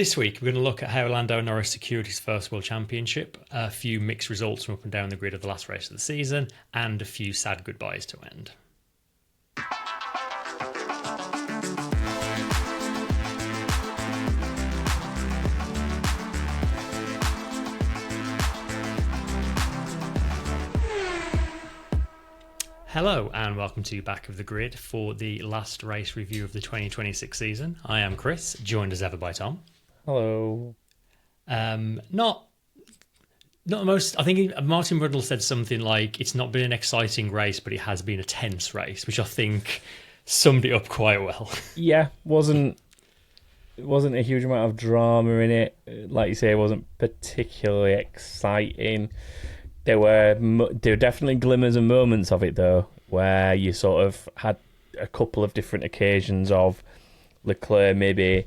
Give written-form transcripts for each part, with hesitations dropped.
This week, we're going to look at how Lando Norris secured his first World Championship, a few mixed results from up and down the grid of the last race of the season, and a few sad goodbyes to end. Hello and welcome to Back of the Grid for the last race review of the 2026 season. I am Chris, joined as ever by Tom. Hello. Not the most. I think Martin Brundle said something like, "It's not been an exciting race, but it has been a tense race," which I think summed it up quite well. Yeah, wasn't a huge amount of drama in it. Like you say, it wasn't particularly exciting. There were definitely glimmers and moments of it though, where you sort of had a couple of different occasions of Leclerc maybe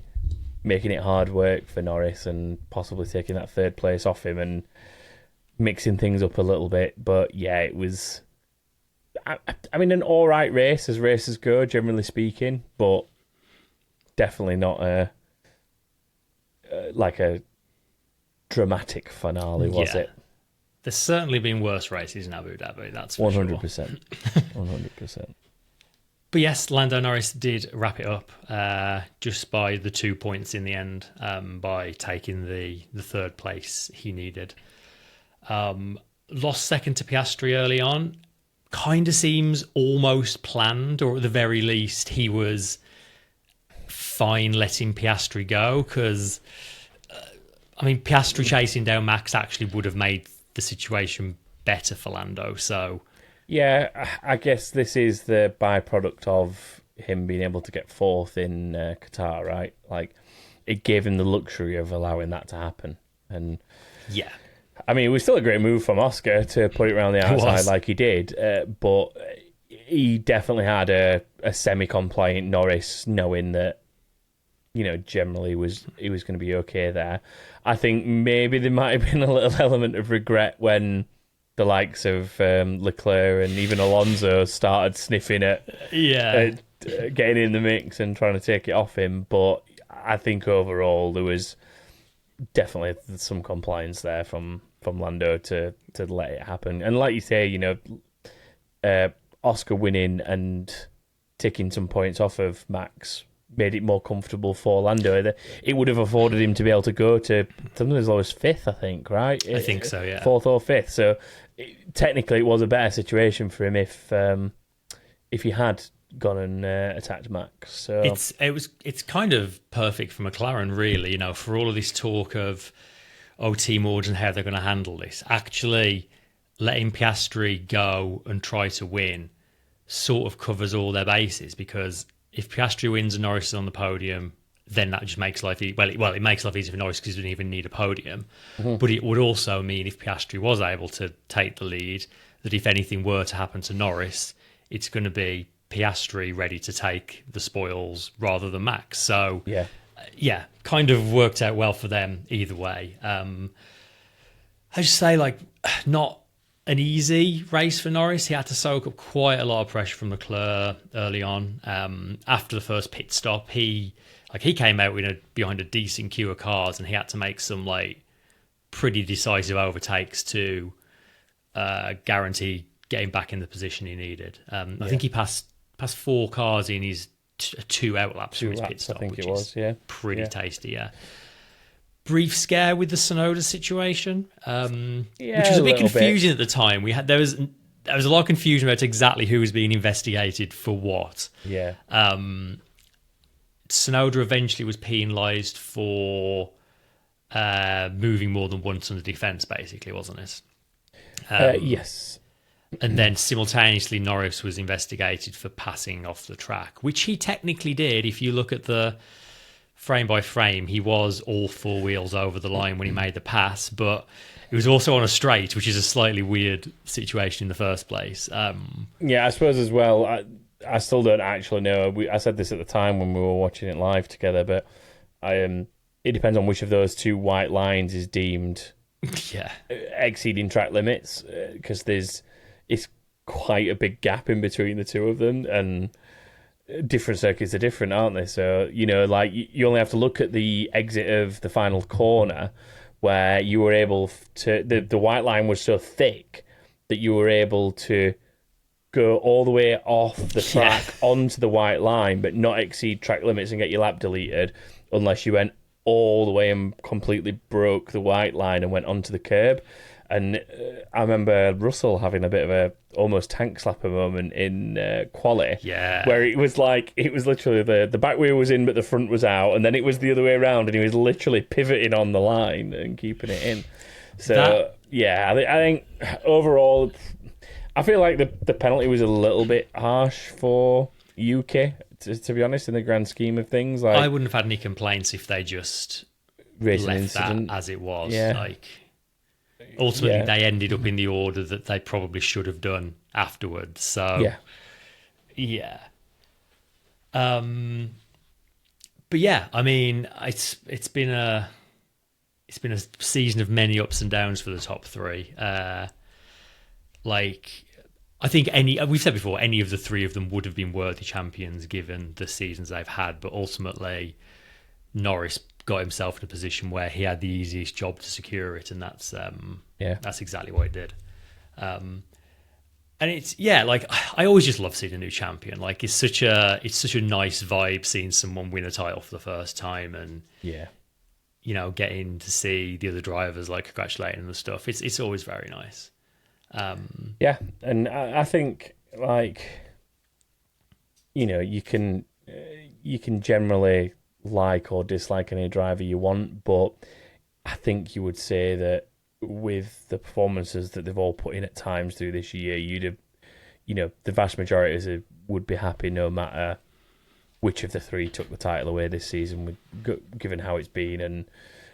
making it hard work for Norris and possibly taking that third place off him and mixing things up a little bit. But yeah, it was, I mean, an all right race as races go, generally speaking, but definitely not like a dramatic finale, was it? There's certainly been worse races in Abu Dhabi, that's for 100%. 100%. But yes, Lando Norris did wrap it up just by the 2 points in the end, by taking the third place he needed. Lost second to Piastri early on. Kind of seems almost planned, or at the very least he was fine letting Piastri go, because, Piastri chasing down Max actually would have made the situation better for Lando, so... Yeah, I guess this is the byproduct of him being able to get fourth in Qatar, right? Like, it gave him the luxury of allowing that to happen. And yeah, I mean, it was still a great move from Oscar to put it around the outside like he did, but he definitely had a semi-compliant Norris, knowing that, you know, generally he was going to be okay there. I think maybe there might have been a little element of regret when the likes of Leclerc and even Alonso started sniffing at getting in the mix and trying to take it off him. But I think overall there was definitely some compliance there from Lando to let it happen. And like you say, you know, Oscar winning and taking some points off of Max made it more comfortable for Lando. It would have afforded him to be able to go to something as low as fifth, I think, right? I think so, yeah. Fourth or fifth. So technically it was a better situation for him if he had gone and attacked Max. So it's kind of perfect for McLaren, really, you know, for all of this talk of Team Ords and how they're going to handle this. Actually letting Piastri go and try to win sort of covers all their bases, because if Piastri wins and Norris is on the podium, then that just makes life easy. Well, it makes life easier for Norris because he didn't even need a podium. Mm-hmm. But it would also mean if Piastri was able to take the lead, that if anything were to happen to Norris, it's going to be Piastri ready to take the spoils rather than Max. So, yeah, kind of worked out well for them either way. I just say, like, not an easy race for Norris. He had to soak up quite a lot of pressure from Leclerc early on. After the first pit stop, he came out behind a decent queue of cars, and he had to make some pretty decisive overtakes to guarantee getting back in the position he needed. I think he passed 4 cars in his 2 out laps from his pit stop, which is pretty tasty. Yeah. Brief scare with the Tsunoda situation, which was a bit confusing at the time. There was a lot of confusion about exactly who was being investigated for what. Yeah. Tsunoda eventually was penalised for moving more than once on the defence, basically, wasn't it? Yes. And then simultaneously, Norris was investigated for passing off the track, which he technically did. If you look at the frame by frame, he was all 4 wheels over the line when he made the pass, but it was also on a straight, which is a slightly weird situation in the first place. Yeah, I suppose as well, I still don't actually know. I said this at the time when we were watching it live together, but it depends on which of those 2 white lines is deemed exceeding track limits, because it's quite a big gap in between the 2 of them, and different circuits are different, aren't they? So, like you only have to look at the exit of the final corner where you were able to, the white line was so thick that you were able to go all the way off the track onto the white line, but not exceed track limits and get your lap deleted unless you went all the way and completely broke the white line and went onto the curb. And I remember Russell having a bit of a almost tank slapper moment in quali, where it was literally the back wheel was in but the front was out, and then it was the other way around, and he was literally pivoting on the line and keeping it in. So I think overall, I feel like the penalty was a little bit harsh for Yuki, to be honest, in the grand scheme of things. Like, I wouldn't have had any complaints if they just left that as it was. Ultimately, they ended up in the order that they probably should have done afterwards. So, but yeah, I mean, it's been a season of many ups and downs for the top three. I think we've said before, any of the three of them would have been worthy champions given the seasons they've had, but ultimately Norris got himself in a position where he had the easiest job to secure it, and that's exactly what he did. And it's I always just love seeing a new champion. Like, it's such a nice vibe seeing someone win a title for the first time, and getting to see the other drivers congratulating and stuff. It's always very nice. And I think you can generally like or dislike any driver you want, but I think you would say that with the performances that they've all put in at times through this year, you'd have, the vast majority would be happy no matter which of the three took the title away this season, given how it's been and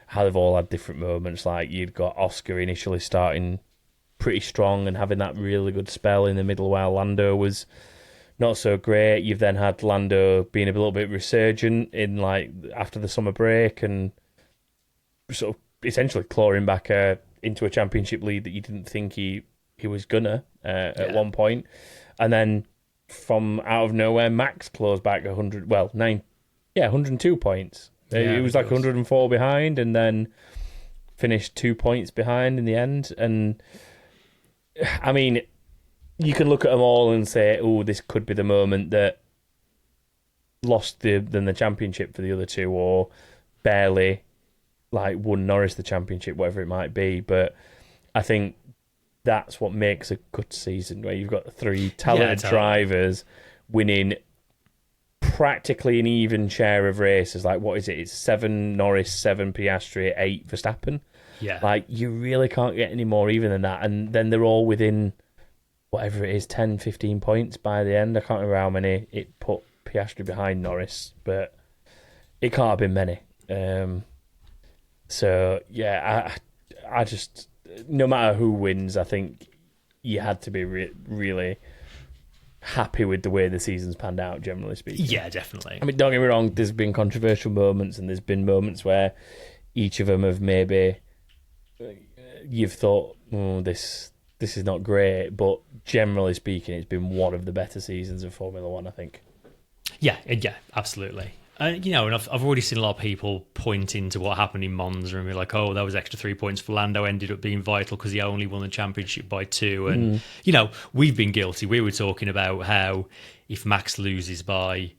how they've all had different moments. Like, you'd got Oscar initially starting pretty strong and having that really good spell in the middle while Lando was not so great. You've then had Lando being a little bit resurgent in after the summer break and sort of essentially clawing back into a championship lead that you didn't think he was gonna at one point. And then from out of nowhere, Max claws back 102 points. It was 104 behind and then finished 2 points behind in the end. And I mean, you can look at them all and say, "Oh, this could be the moment that lost the championship for the other two, or barely won Norris the championship, whatever it might be." But I think that's what makes a good season, where you've got three talented drivers winning practically an even share of races. What is it? It's 7 Norris, 7 Piastri, 8 Verstappen. Yeah. You really can't get any more even than that. And then they're all within, whatever it is, 10, 15 points by the end. I can't remember how many it put Piastri behind Norris, but it can't have been many. I just, no matter who wins, I think you had to be really happy with the way the season's panned out, generally speaking. Yeah, definitely. I mean, don't get me wrong, there's been controversial moments and there's been moments where each of them have maybe you've thought, this is not great, but generally speaking, it's been one of the better seasons of Formula One, I think. Yeah, absolutely. And I've already seen a lot of people pointing to what happened in Monza and be like, "Oh, that was extra 3 points for Lando, ended up being vital because he only won the championship by 2." And we've been guilty. We were talking about how if Max loses by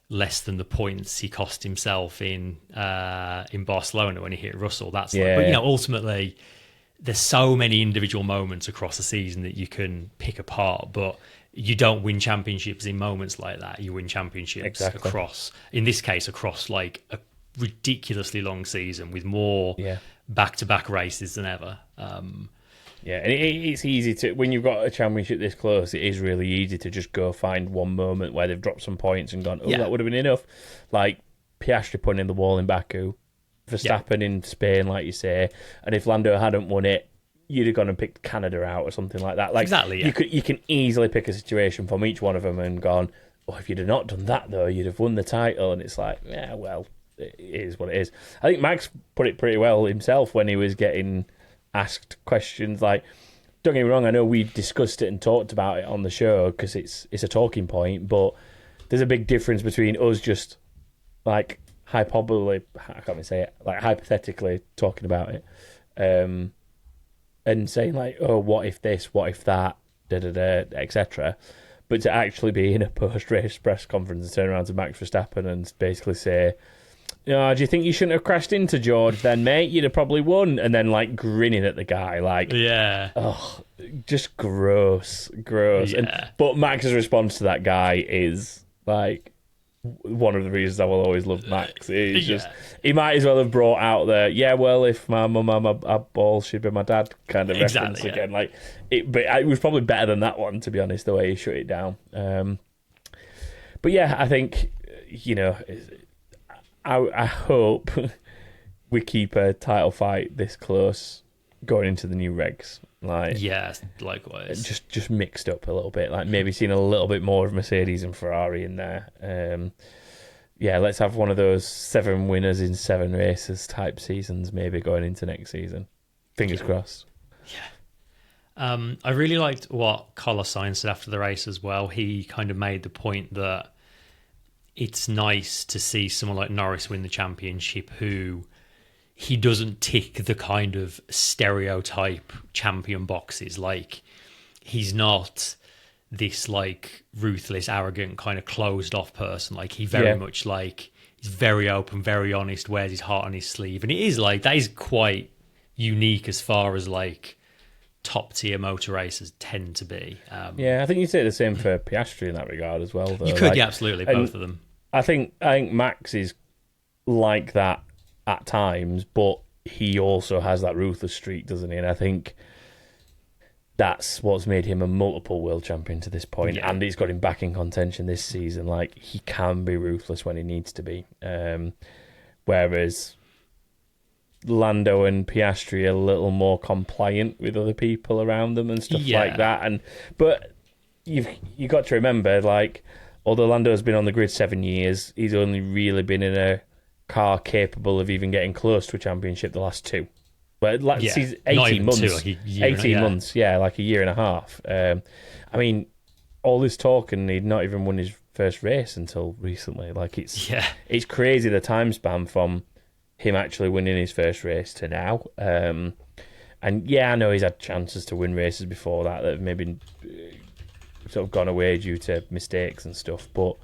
less than the points he cost himself in Barcelona when he hit Russell, but ultimately there's so many individual moments across the season that you can pick apart, but you don't win championships in moments like that. You win championships across a ridiculously long season with more back-to-back races than ever. And it's easy to, when you've got a championship this close, it is really easy to just go find one moment where they've dropped some points and gone, that would have been enough. Like Piastri putting in the wall in Baku, Verstappen in Spain, like you say, and if Lando hadn't won it, you'd have gone and picked Canada out or something like that. You can easily pick a situation from each one of them and gone, if you'd have not done that though, you'd have won the title. And it's like, it is what it is. I think Max put it pretty well himself when he was getting asked questions. Don't get me wrong, I know we discussed it and talked about it on the show because it's a talking point, but there's a big difference between us just like hyperbole, I can't even say it, like hypothetically talking about it, and saying like, oh, what if this, what if that, etc. But to actually be in a post-race press conference and turn around to Max Verstappen and basically say, do you think you shouldn't have crashed into George then, mate? You'd have probably won. And then, like, grinning at the guy, like... Yeah. Oh, just gross. Yeah. But Max's response to that guy is, like, one of the reasons I will always love Max. He's just... He might as well have brought out the, yeah, well, if my mum had a ball, she'd be my dad kind of reference again. Like, but it was probably better than that one, to be honest, the way he shut it down. But yeah, I think, I hope we keep a title fight this close going into the new regs. Like, yeah, likewise. Just mixed up a little bit. Like maybe seeing a little bit more of Mercedes and Ferrari in there. Let's have one of those 7 winners in 7 races type seasons maybe going into next season. Fingers crossed. Yeah. I really liked what Carlos Sainz said after the race as well. He kind of made the point that it's nice to see someone like Norris win the championship who he doesn't tick the kind of stereotype champion boxes. Like, he's not this like ruthless, arrogant, kind of closed off person. Like, he very much like, he's very open, very honest, wears his heart on his sleeve. And it is like, that is quite unique as far as like top tier motor racers tend to be. I think you'd say the same for Piastri in that regard as well, though. You could, absolutely, both of them. I think Max is like that at times, but he also has that ruthless streak, doesn't he? And I think that's what's made him a multiple world champion to this point, and he's got him back in contention this season. Like, he can be ruthless when he needs to be. Whereas Lando and Piastri are a little more compliant with other people around them and stuff like that. But you got to remember, like, although Lando's been on the grid 7 years, he's only really been in a car capable of even getting close to a championship the last 2. But he's 18 months. 18 months, like a year and a half. I mean, all this talk, and he'd not even won his first race until recently. Like, it's crazy the time span from him actually winning his first race to now. And I know he's had chances to win races before that have maybe sort of gone away due to mistakes and stuff, but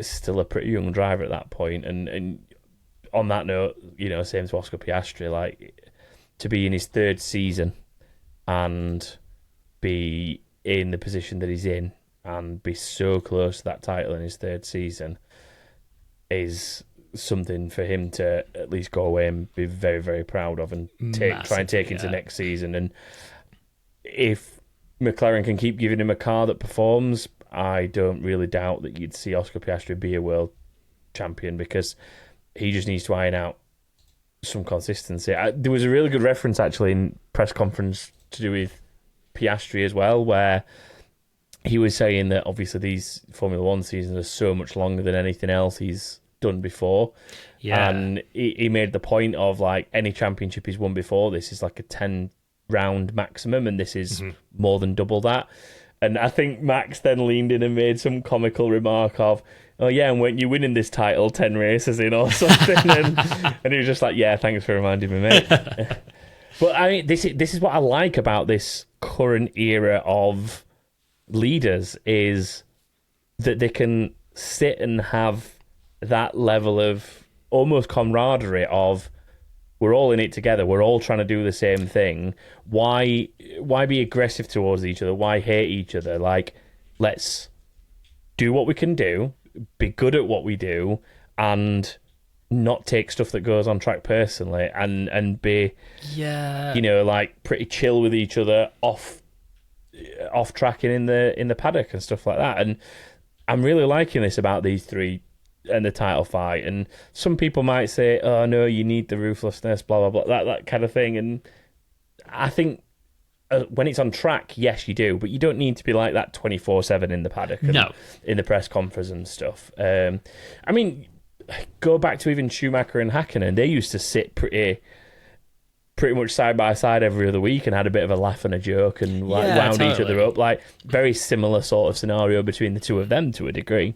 still a pretty young driver at that point. And on that note, same to Oscar Piastri, like, to be in his 3rd season and be in the position that he's in and be so close to that title in his 3rd season is something for him to at least go away and be very, very proud of, and try and take into next season. And if McLaren can keep giving him a car that performs, I don't really doubt that you'd see Oscar Piastri be a world champion, because he just needs to iron out some consistency. There was a really good reference actually in press conference to do with Piastri as well, where he was saying that obviously these Formula One seasons are so much longer than anything else he's done before. And he made the point of, like, any championship he's won before this is like a 10 round maximum, and this is more than double that. And I think Max then leaned in and made some comical remark of, oh yeah, and weren't you winning this title 10 races in or something? and he was just like, yeah, thanks for reminding me, mate. But I mean, this is what I like about this current era of leaders, is that they can sit and have that level of almost camaraderie of, we're all in it together, we're all trying to do the same thing. Why be aggressive towards each other? Why hate each other? Like, let's do what we can do, be good at what we do, and not take stuff that goes on track personally, and be like pretty chill with each other off tracking in the paddock and stuff like that. And I'm really liking this about these three and the title fight. And some people might say, oh no, you need the ruthlessness, blah blah blah, that kind of thing. And I think when it's on track, yes, you do, but you don't need to be like that 24/7 in the paddock and in the press conference and stuff. I mean, go back to even Schumacher and Hakkinen. They used to sit pretty much side by side every other week and had a bit of a laugh and a joke and wound each other up. Like, very similar sort of scenario between the two of them to a degree.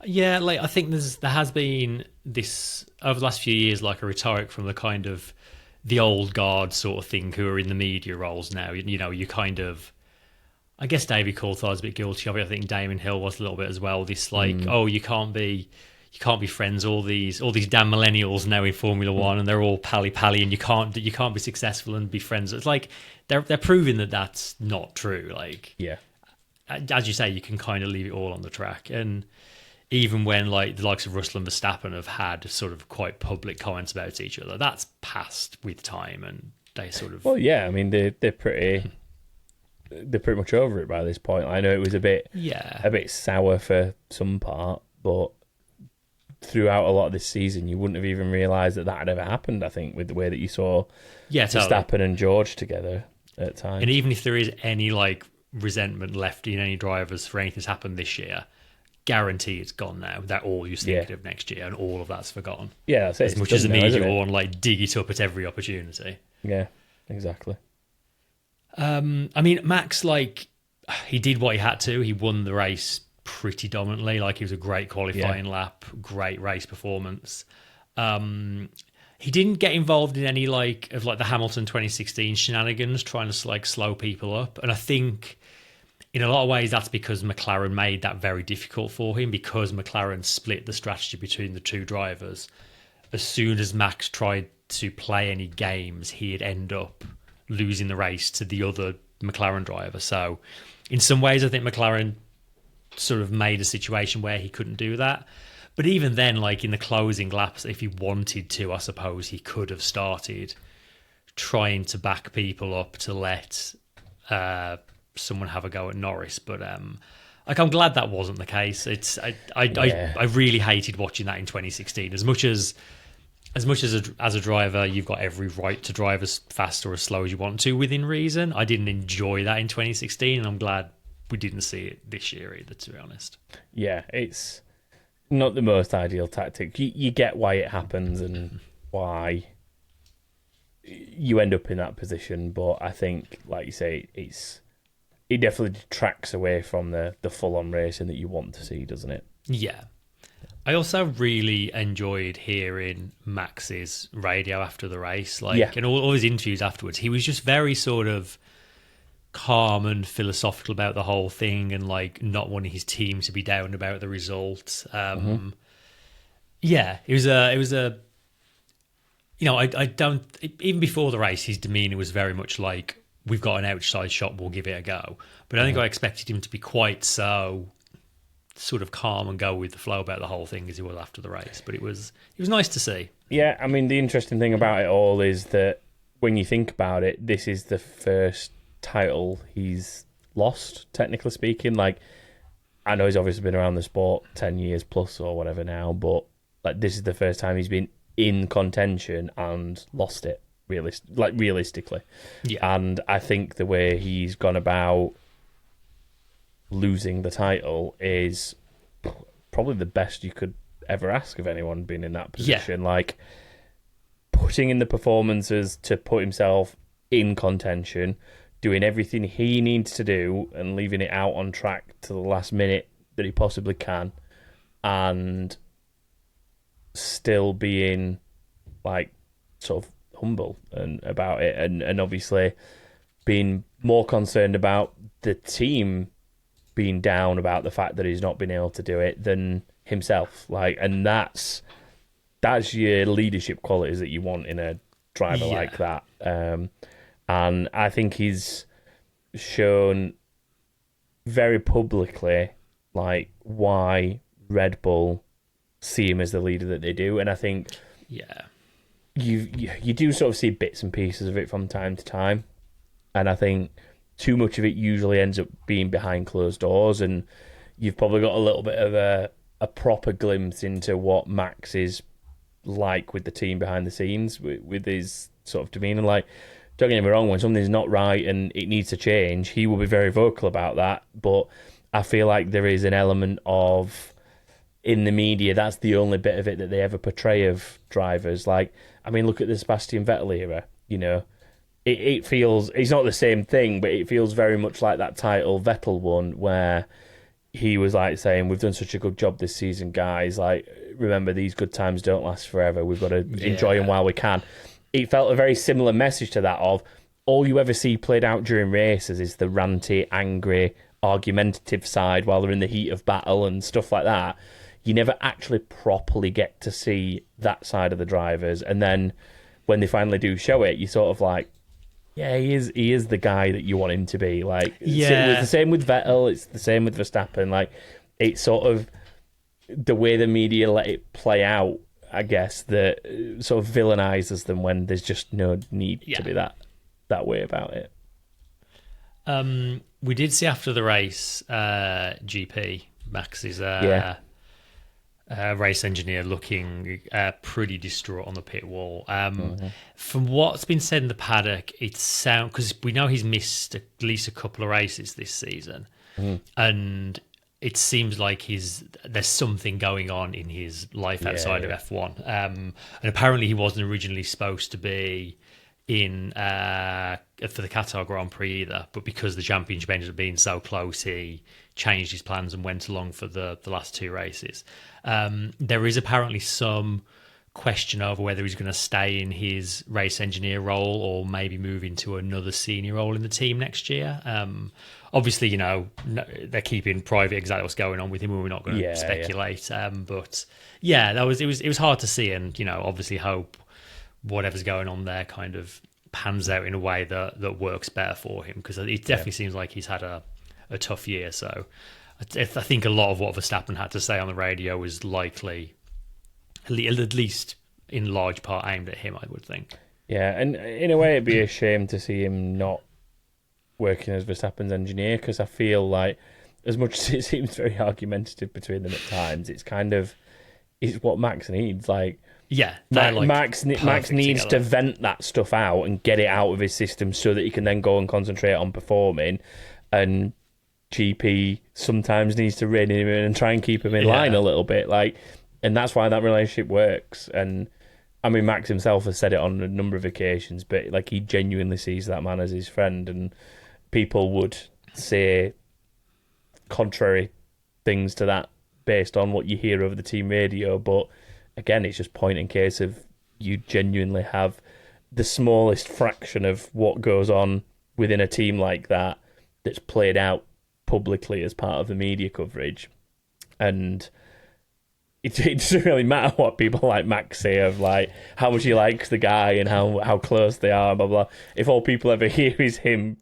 Yeah, like I think there has been this over the last few years, like a rhetoric from the kind of the old guard sort of thing who are in the media roles now. You know, you kind of, I guess David Coulthard's a bit guilty of it. I think Damon Hill was a little bit as well. This like, oh, you can't be friends. All these damn millennials now in Formula One, and they're all pally, and you can't be successful and be friends. It's like they're proving that that's not true. Like, Yeah. as you say, you can kind of leave it all on the track. And even when like the likes of Russell and Verstappen have had sort of quite public comments about each other, that's passed with time, and they sort of. Well, yeah, I mean they're pretty much over it by this point. I know it was a bit sour for some part, but throughout a lot of this season, you wouldn't have even realised that had ever happened. I think with the way that you saw Verstappen and George together at times, and even if there is any like resentment left in any drivers for anything that's happened this year, guarantee it's gone now. They're all you're thinking of next year, and all of that's forgotten. Yeah, that's it. As much as the media want like dig it up at every opportunity. Yeah, exactly. I mean, Max, like, he did what he had to. He won the race pretty dominantly. Like, he was a great qualifying lap, great race performance. He didn't get involved in any like the Hamilton 2016 shenanigans, trying to like slow people up. And I think in a lot of ways that's because McLaren made that very difficult for him, because McLaren split the strategy between the two drivers. As soon as Max tried to play any games, he'd end up losing the race to the other McLaren driver. So in some ways, I think McLaren sort of made a situation where he couldn't do that. But even then, like in the closing laps, if he wanted to, I suppose he could have started trying to back people up to let someone have a go at Norris. But like, I'm glad that wasn't the case. I really hated watching that in 2016. As much as a driver, you've got every right to drive as fast or as slow as you want to within reason. I didn't enjoy that in 2016, and I'm glad we didn't see it this year either, to be honest. Yeah, it's not the most ideal tactic. You get why it happens and why you end up in that position, but I think, like you say, it definitely detracts away from the full-on racing that you want to see, doesn't it? Yeah. I also really enjoyed hearing Max's radio after the race, and all his interviews afterwards. He was just very sort of calm and philosophical about the whole thing, and like not wanting his team to be down about the result. Yeah, it was a. You know, I don't even before the race, his demeanour was very much like, we've got an outside shot, we'll give it a go. But I think I expected him to be quite so sort of calm and go with the flow about the whole thing as he was after the race. But it was nice to see. Yeah, I mean, the interesting thing about it all is that when you think about it, this is the first title he's lost, technically speaking. Like, I know he's obviously been around the sport 10 years plus or whatever now, but like, this is the first time he's been in contention and lost it, realistically. Yeah. And I think the way he's gone about losing the title is probably the best you could ever ask of anyone being in that position. Like, putting in the performances to put himself in contention, doing everything he needs to do and leaving it out on track to the last minute that he possibly can, and still being like sort of humble and about it, and obviously being more concerned about the team being down about the fact that he's not been able to do it than himself. Like, and that's your leadership qualities that you want in a driver like that. And I think he's shown very publicly like why Red Bull see him as the leader that they do. And I think you do sort of see bits and pieces of it from time to time, and I think too much of it usually ends up being behind closed doors, and you've probably got a little bit of a proper glimpse into what Max is like with the team behind the scenes, with his sort of demeanour. Like, don't get me wrong, when something's not right and it needs to change, he will be very vocal about that, but I feel like there is an element of, in the media, that's the only bit of it that they ever portray of drivers. Like, I mean, look at the Sebastian Vettel era, you know. It feels, it's not the same thing, but it feels very much like that title Vettel won, where he was like saying, "We've done such a good job this season, guys. Like, remember, these good times don't last forever. We've got to enjoy them while we can." It felt a very similar message to that of all you ever see played out during races is the ranty, angry, argumentative side while they're in the heat of battle and stuff like that. You never actually properly get to see that side of the drivers, and then when they finally do show it, you sort of like, yeah, he is the guy that you want him to be. Like, it was the same with Vettel, it's the same with Verstappen. Like, it's sort of the way the media let it play out, I guess, that sort of villainizes them when there's just no need to be that way about it. We did see after the race, GP Max's race engineer looking pretty distraught on the pit wall. From what's been said in the paddock, it sounds, because we know he's missed at least a couple of races this season, and it seems like there's something going on in his life outside of F1. And apparently he wasn't originally supposed to be in for the Qatar Grand Prix either, but because the championship ended up being so close, he changed his plans and went along for the last two races. There is apparently some question over whether he's going to stay in his race engineer role or maybe move into another senior role in the team next year. Obviously, they're keeping private exactly what's going on with him, and we're not going to speculate. But yeah, it was hard to see, and obviously hope whatever's going on there kind of pans out in a way that works better for him, because it definitely seems like he's had a tough year. So I think a lot of what Verstappen had to say on the radio was likely, at least in large part, aimed at him, I would think. Yeah, and in a way it'd be a shame to see him not working as Verstappen's engineer, because I feel like, as much as it seems very argumentative between them at times, it's what Max needs. Like, Max needs to vent that stuff out and get it out of his system so that he can then go and concentrate on performing. And GP sometimes needs to rein him in and try and keep him in line a little bit. Like, and that's why that relationship works. And I mean, Max himself has said it on a number of occasions, but like, he genuinely sees that man as his friend, and people would say contrary things to that based on what you hear over the team radio. But again, it's just point in case of you genuinely have the smallest fraction of what goes on within a team like that that's played out publicly as part of the media coverage. And it doesn't really matter what people like Max say of like how much he likes the guy and how close they are, blah, blah. If all people ever hear is him,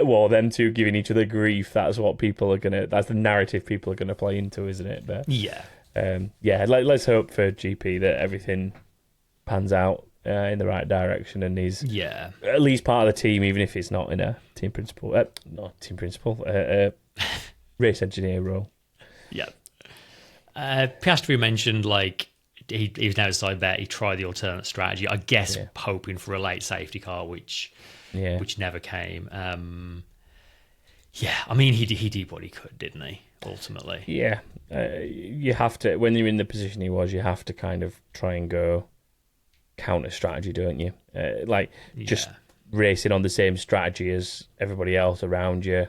well, them two giving each other grief, that's the narrative people are gonna play into, isn't it? But let's hope for GP that everything pans out in the right direction, and he's at least part of the team, even if it's not in a race engineer role. Piastri mentioned like he was now decided that he tried the alternate strategy, I guess, hoping for a late safety car, which never came. I mean, he did what he could, didn't he? Ultimately, you have to, when you're in the position he was, you have to kind of try and go counter strategy, don't you? Just racing on the same strategy as everybody else around you.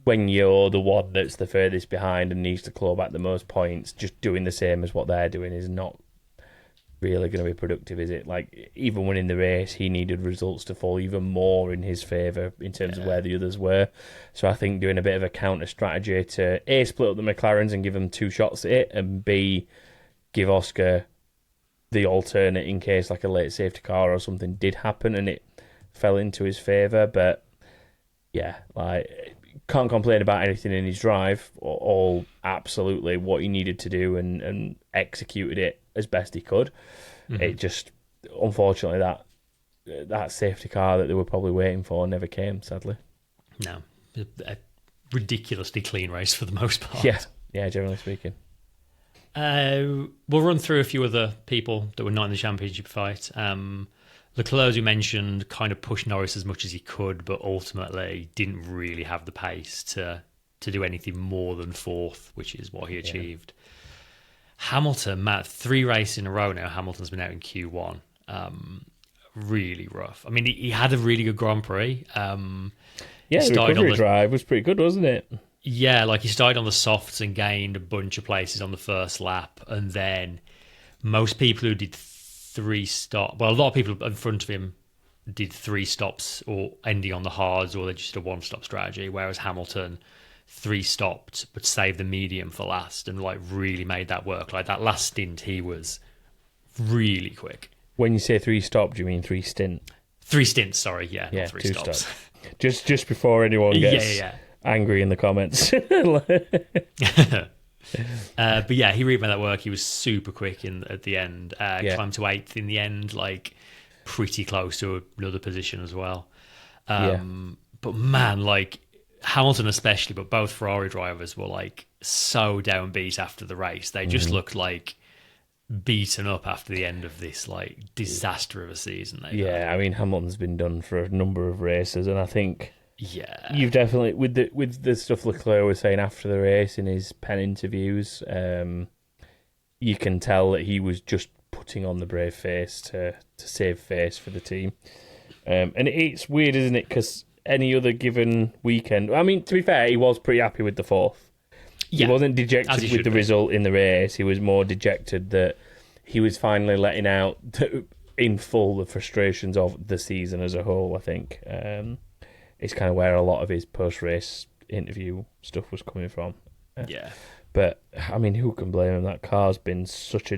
When you're the one that's the furthest behind and needs to claw back the most points, just doing the same as what they're doing is not really going to be productive, is it? Like, even winning the race, he needed results to fall even more in his favour in terms of where the others were. So I think doing a bit of a counter strategy to A, split up the McLarens and give them two shots at it, and B, give Oscar the alternate in case like a late safety car or something did happen and it fell into his favour. But can't complain about anything in his drive, all absolutely what he needed to do and executed it as best he could. It just, unfortunately, that safety car that they were probably waiting for never came, sadly. No, a ridiculously clean race for the most part. Yeah, generally speaking. We'll run through a few other people that were not in the championship fight. Leclerc, as you mentioned, kind of pushed Norris as much as he could, but ultimately didn't really have the pace to do anything more than fourth, which is what he achieved. Hamilton, Matt, 3 races in a row now. Hamilton's been out in Q1. Really rough. I mean, he had a really good Grand Prix. The recovery drive was pretty good, wasn't it? Yeah, like he started on the softs and gained a bunch of places on the first lap, and then most people who did 3 stops, well, a lot of people in front of him did 3 stops or ending on the hards, or they just did a 1-stop strategy, whereas Hamilton 3 stopped but saved the medium for last and like really made that work. Like that last stint, he was really quick. When you say 3 stopped, do you mean 3 stint? 3 stints, sorry, yeah, not 3 2 stops. Just before anyone gets angry in the comments. But yeah, he really made that work. He was super quick at the end. Climbed to 8th in the end, like pretty close to another position as well. But man, like Hamilton especially, but both Ferrari drivers were like so downbeat after the race. They just looked like beaten up after the end of this like disaster of a season. I mean Hamilton's been done for a number of races, and I think you've definitely with the stuff Leclerc was saying after the race in his pen interviews, you can tell that he was just putting on the brave face to save face for the team. And it's weird, isn't it? Because any other given weekend, I mean, to be fair, he was pretty happy with the 4th. He wasn't dejected with the result in the race. He was more dejected that he was finally letting out in full the frustrations of the season as a whole, I think. It's kind of where a lot of his post-race interview stuff was coming from. But, I mean, who can blame him? That car's been such I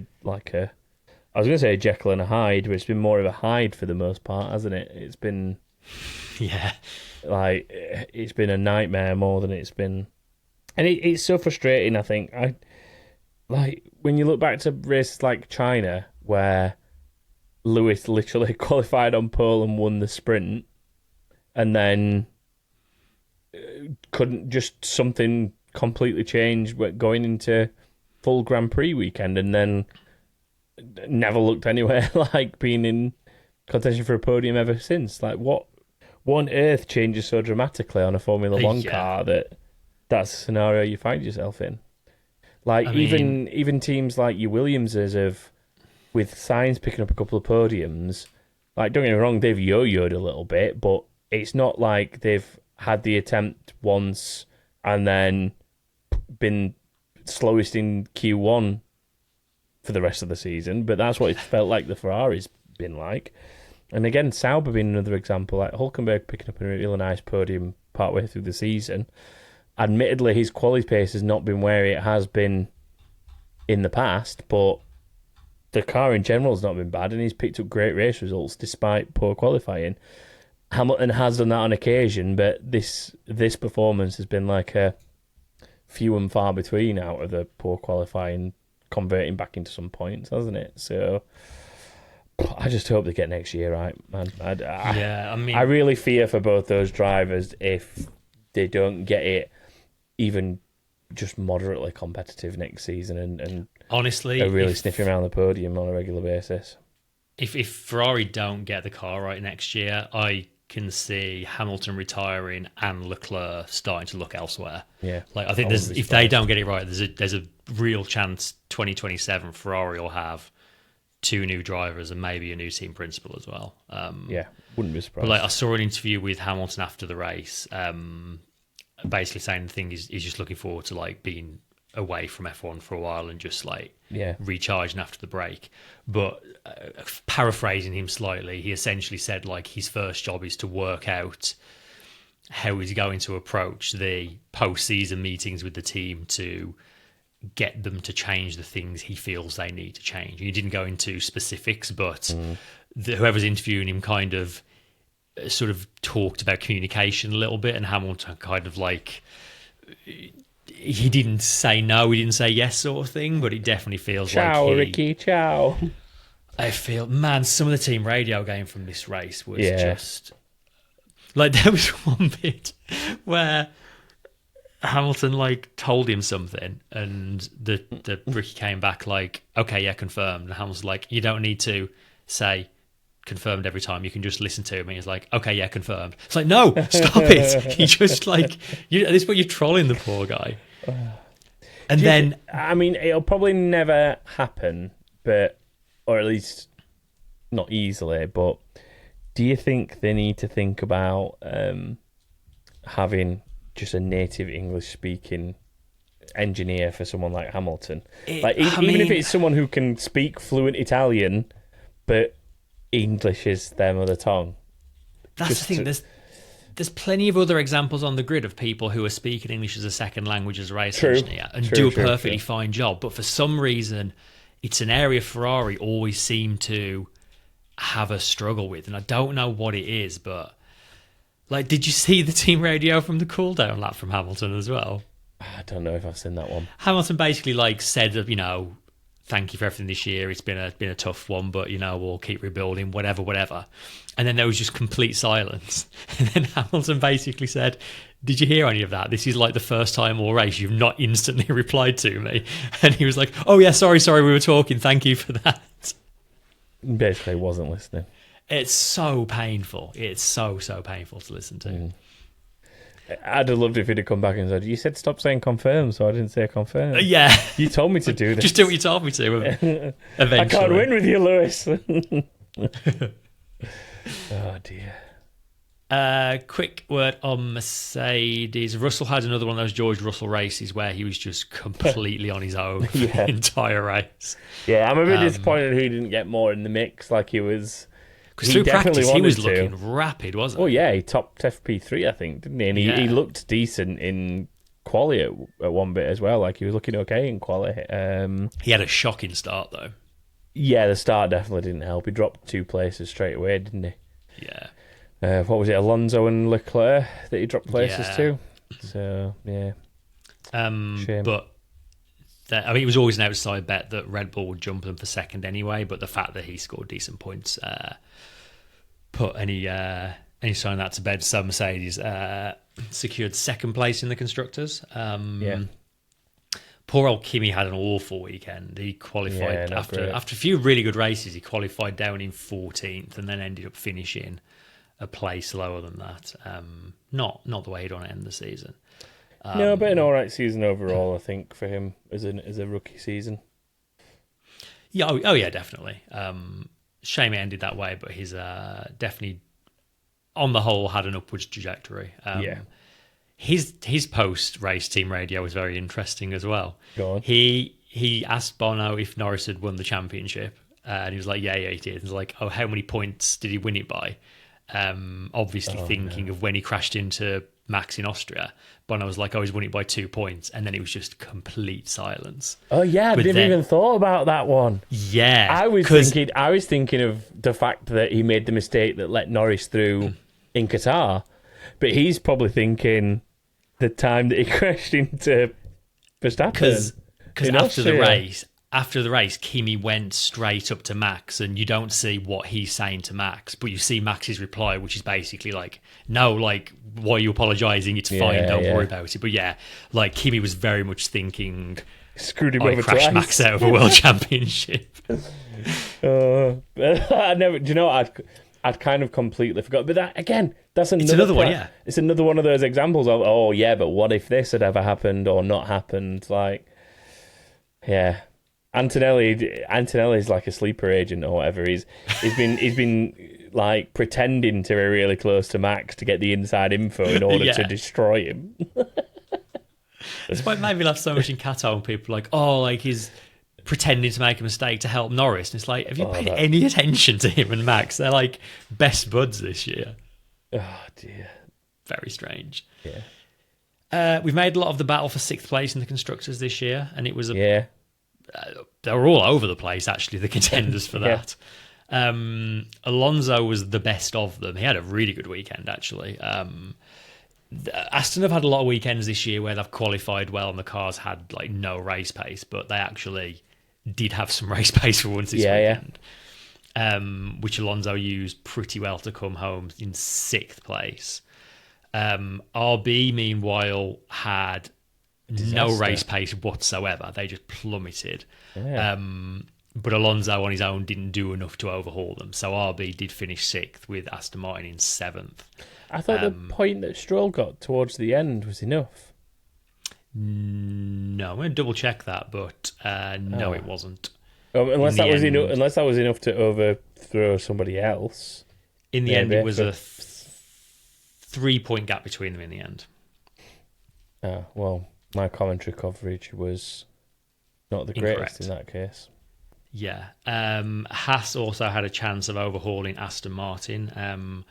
was going to say a Jekyll and a Hyde, but it's been more of a Hyde for the most part, hasn't it? It's been... Like, it's been a nightmare more than it's been... And it's so frustrating, I think. Like, when you look back to races like China, where Lewis literally qualified on pole and won the sprint, and then couldn't just something completely change going into full Grand Prix weekend, and then never looked anywhere like being in contention for a podium ever since. Like, what on earth changes so dramatically on a Formula One car that's the scenario you find yourself in? Like, even teams like your Williamses with Sainz picking up a couple of podiums, like, don't get me wrong, they've yo-yoed a little bit, but it's not like they've had the attempt once and then been slowest in Q1 for the rest of the season. But that's what it felt like the Ferrari's been like. And again, Sauber being another example, like Hulkenberg picking up a really nice podium partway through the season. Admittedly, his quality pace has not been where it has been in the past, but the car in general has not been bad, and he's picked up great race results despite poor qualifying. Hamilton has done that on occasion, but this performance has been like a few and far between out of the poor qualifying, converting back into some points, hasn't it? So I just hope they get next year right, man. I really fear for both those drivers if they don't get it even just moderately competitive next season, and honestly, they're really sniffing around the podium on a regular basis. If Ferrari don't get the car right next year, I can see Hamilton retiring and Leclerc starting to look elsewhere. Like, I think if they don't get it right, there's a real chance 2027 Ferrari will have 2 new drivers and maybe a new team principal as well. Wouldn't be surprised. But like, I saw an interview with Hamilton after the race, basically saying the thing is he's just looking forward to like being away from F1 for a while and just like recharging after the break. But paraphrasing him slightly, he essentially said like his first job is to work out how he's going to approach the post-season meetings with the team to get them to change the things he feels they need to change. He didn't go into specifics, but whoever's interviewing him kind of sort of talked about communication a little bit, and Hamilton kind of like, he didn't say no, he didn't say yes sort of thing, but it definitely feels ciao, Ricky, ciao. I feel, man, some of the team radio game from this race was just like, there was one bit where Hamilton like told him something, and the Ricky came back like, okay, yeah, confirmed. And Hamilton's like, you don't need to say confirmed every time, you can just listen to me. He's like, okay, yeah, confirmed. It's like, no, stop it. He just like, at this point you're trolling the poor guy. And then I mean, it'll probably never happen, but, or at least not easily, but do you think they need to think about having just a native English-speaking engineer for someone like Hamilton. Even if it's someone who can speak fluent Italian, but English is their mother tongue. That's the thing. There's plenty of other examples on the grid of people who are speaking English as a second language as a race engineer and do a perfectly fine job. But for some reason, it's an area Ferrari always seem to have a struggle with. And I don't know what it is, but like, did you see the team radio from the cool down lap from Hamilton as well? I don't know if I've seen that one. Hamilton basically said, thank you for everything this year. It's been a tough one, but we'll keep rebuilding, whatever. And then there was just complete silence. And then Hamilton basically said, "Did you hear any of that? This is like the first time all race you've not instantly replied to me." And he was like, "Oh yeah, sorry, we were talking. Thank you for that." Basically, wasn't listening. It's so painful. It's so painful to listen to. I'd have loved if he'd have come back and said, "You said stop saying confirm, so I didn't say confirm." Yeah. You told me to do this. Just do what you told me to. Eventually. I can't win with you, Lewis. Oh, dear. Quick word on Mercedes. Russell had another one of those George Russell races where he was just completely on his own for the entire race. Yeah, I'm a bit disappointed he didn't get more in the mix like he was. Because through practice, he was looking rapid, wasn't he? Oh, yeah, he topped FP3, I think, didn't he? And he looked decent in quali at one bit as well. Like, he was looking okay in quali. He had a shocking start, though. Yeah, the start definitely didn't help. He dropped 2 places straight away, didn't he? Yeah. What was it, Alonso and Leclerc that he dropped places to? So, yeah. Shame. But, it was always an outside bet that Red Bull would jump them for second anyway, but the fact that he scored decent points put any sign of that to bed. So Mercedes secured second place in the Constructors. Poor old Kimi had an awful weekend. He qualified after a few really good races. He qualified down in 14th and then ended up finishing a place lower than that. Not the way he'd want to end the season. No, but an all right season overall, I think, for him as a rookie season. Yeah, oh yeah, definitely. Shame it ended that way, but he's definitely, on the whole, had an upwards trajectory. His post-race team radio was very interesting as well. Go on. He asked Bono if Norris had won the championship, and he was like, yeah, he did. And he's like, oh, how many points did he win it by? Obviously thinking of when he crashed into Max in Austria. Bono was like, oh, he's won it by 2 points, and then it was just complete silence. Oh yeah, I didn't even thought about that one. Yeah, I was thinking of the fact that he made the mistake that let Norris through in Qatar, but he's probably thinking the time that he crashed into Verstappen. Because after the race, Kimi went straight up to Max, and you don't see what he's saying to Max, but you see Max's reply, which is basically like, no, like, why are you apologising? It's fine, don't worry about it. But yeah, like, Kimi was very much thinking, screwed him I over crashed twice. Max out of a world championship. I never. Do you know what? I'd kind of completely forgot. But that, again, that's another one. Yeah, it's another one of those examples of, oh yeah, but what if this had ever happened or not happened? Like, yeah. Antonelli's like a sleeper agent or whatever. He's been like pretending to be really close to Max to get the inside info in order to destroy him. That's why it made me laugh so much in Qatar when people are like, oh, like he's pretending to make a mistake to help Norris. And it's like, have you paid any attention to him and Max? They're like best buds this year. Oh dear. Very strange. Yeah. We've made a lot of the battle for 6th place in the Constructors this year, and it was they were all over the place, actually, the contenders for that. Alonso was the best of them. He had a really good weekend, actually. Aston have had a lot of weekends this year where they've qualified well and the cars had like no race pace, but they actually did have some race pace for once this weekend, which Alonso used pretty well to come home in 6th place. RB, meanwhile, had no race pace whatsoever. They just plummeted. But Alonso on his own didn't do enough to overhaul them. So RB did finish 6th with Aston Martin in 7th. I thought the point that Stroll got towards the end was enough. No, I'm going to double check that, but no, it wasn't. Unless that was enough to overthrow somebody else. In the end, it was a 3-point gap between them in the end. Well, my commentary coverage was not the greatest in that case. Yeah. Haas also had a chance of overhauling Aston Martin.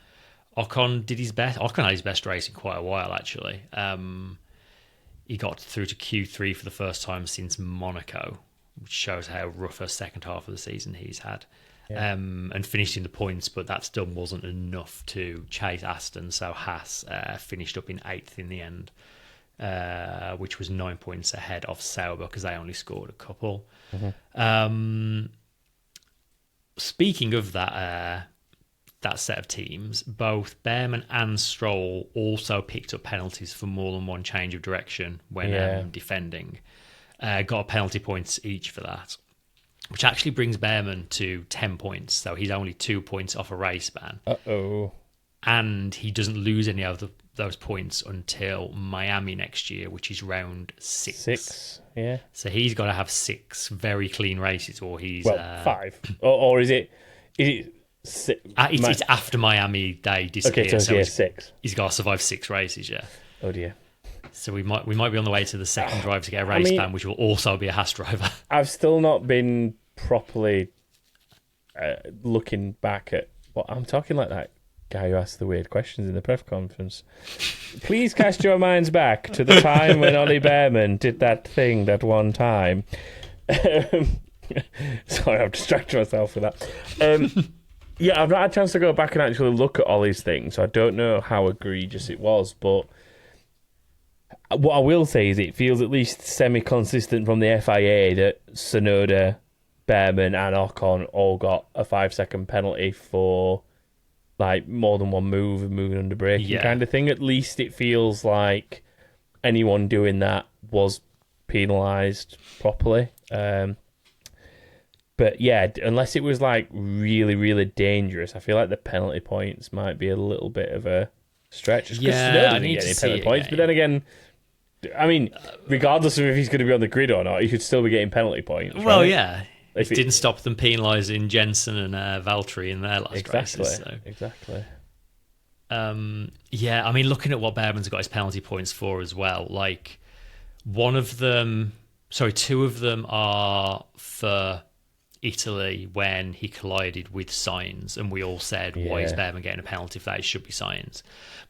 Ocon did his best. Ocon had his best race in quite a while, actually. He got through to Q3 for the first time since Monaco, which shows how rough a second half of the season he's had. Yeah. And finished in the points, but that still wasn't enough to chase Aston. So Haas finished up in 8th in the end, which was 9 points ahead of Sauber because they only scored a couple. Mm-hmm. Speaking of that set of teams, both Behrman and Stroll also picked up penalties for more than one change of direction when defending. Got penalty points each for that, which actually brings Behrman to 10 points. So he's only 2 points off a race ban. And he doesn't lose any of those points until Miami next year, which is round 6. Yeah. So he's got to have 6 very clean races, or he's 5, or is it? Six? It's after Miami they disappear. Okay, so 6. He's got to survive 6 races. Yeah. Oh dear. So we might be on the way to the second driver to get a race ban, which will also be a Haas driver. I've still not been properly looking back at what I'm talking like that guy who asked the weird questions in the press conference. Please cast your minds back to the time when Ollie Behrman did that thing that one time. Sorry, I've distracted myself with that. Yeah, I've not had a chance to go back and actually look at Ollie's thing, so I don't know how egregious it was, but what I will say is it feels at least semi-consistent from the FIA that Tsunoda, Behrman and Ocon all got a 5-second penalty for like more than one move and moving under braking kind of thing. At least it feels like anyone doing that was penalised properly. But yeah, unless it was like really, really dangerous, I feel like the penalty points might be a little bit of a stretch. Yeah, I need to get any penalty points. But then again, I mean, regardless of if he's going to be on the grid or not, he should still be getting penalty points. Right? Well, yeah. It didn't stop them penalising Jensen and Valtteri in their last races. So. Exactly. Yeah, I mean, looking at what Behrman's got his penalty points for as well, like two of them are for Italy when he collided with Sainz, and we all said, why is Behrman getting a penalty for that? It should be Sainz.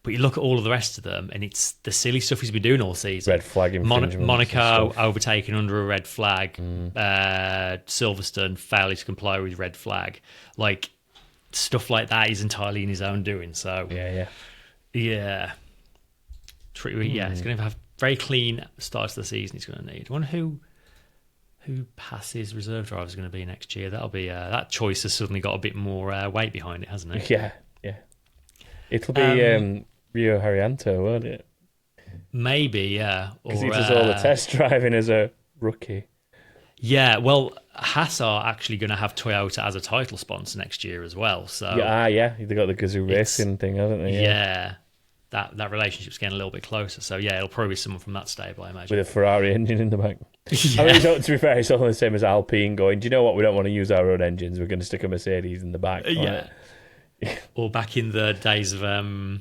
But you look at all of the rest of them, and it's the silly stuff he's been doing all season. Red flag infringements. Monaco overtaken under a red flag. Silverstone failing to comply with red flag. Like, stuff like that is entirely in his own doing. So Yeah. He's going to have very clean start to the season. He's going to need. I wonder who Haas's reserve driver is going to be next year. That'll be that choice has suddenly got a bit more weight behind it, hasn't it? Yeah. It'll be Rio Haryanto, won't it? Maybe, yeah. Because he does all the test driving as a rookie. Yeah, well, Haas are actually going to have Toyota as a title sponsor next year as well. So they've got the Gazoo Racing thing, haven't they? Yeah. That relationship's getting a little bit closer. So yeah, it'll probably be someone from that stable, I imagine. With a Ferrari engine in the back. I mean, to be fair, it's all the same as Alpine going, do you know what? We don't want to use our own engines. We're going to stick a Mercedes in the back. Yeah. Or back in the days of the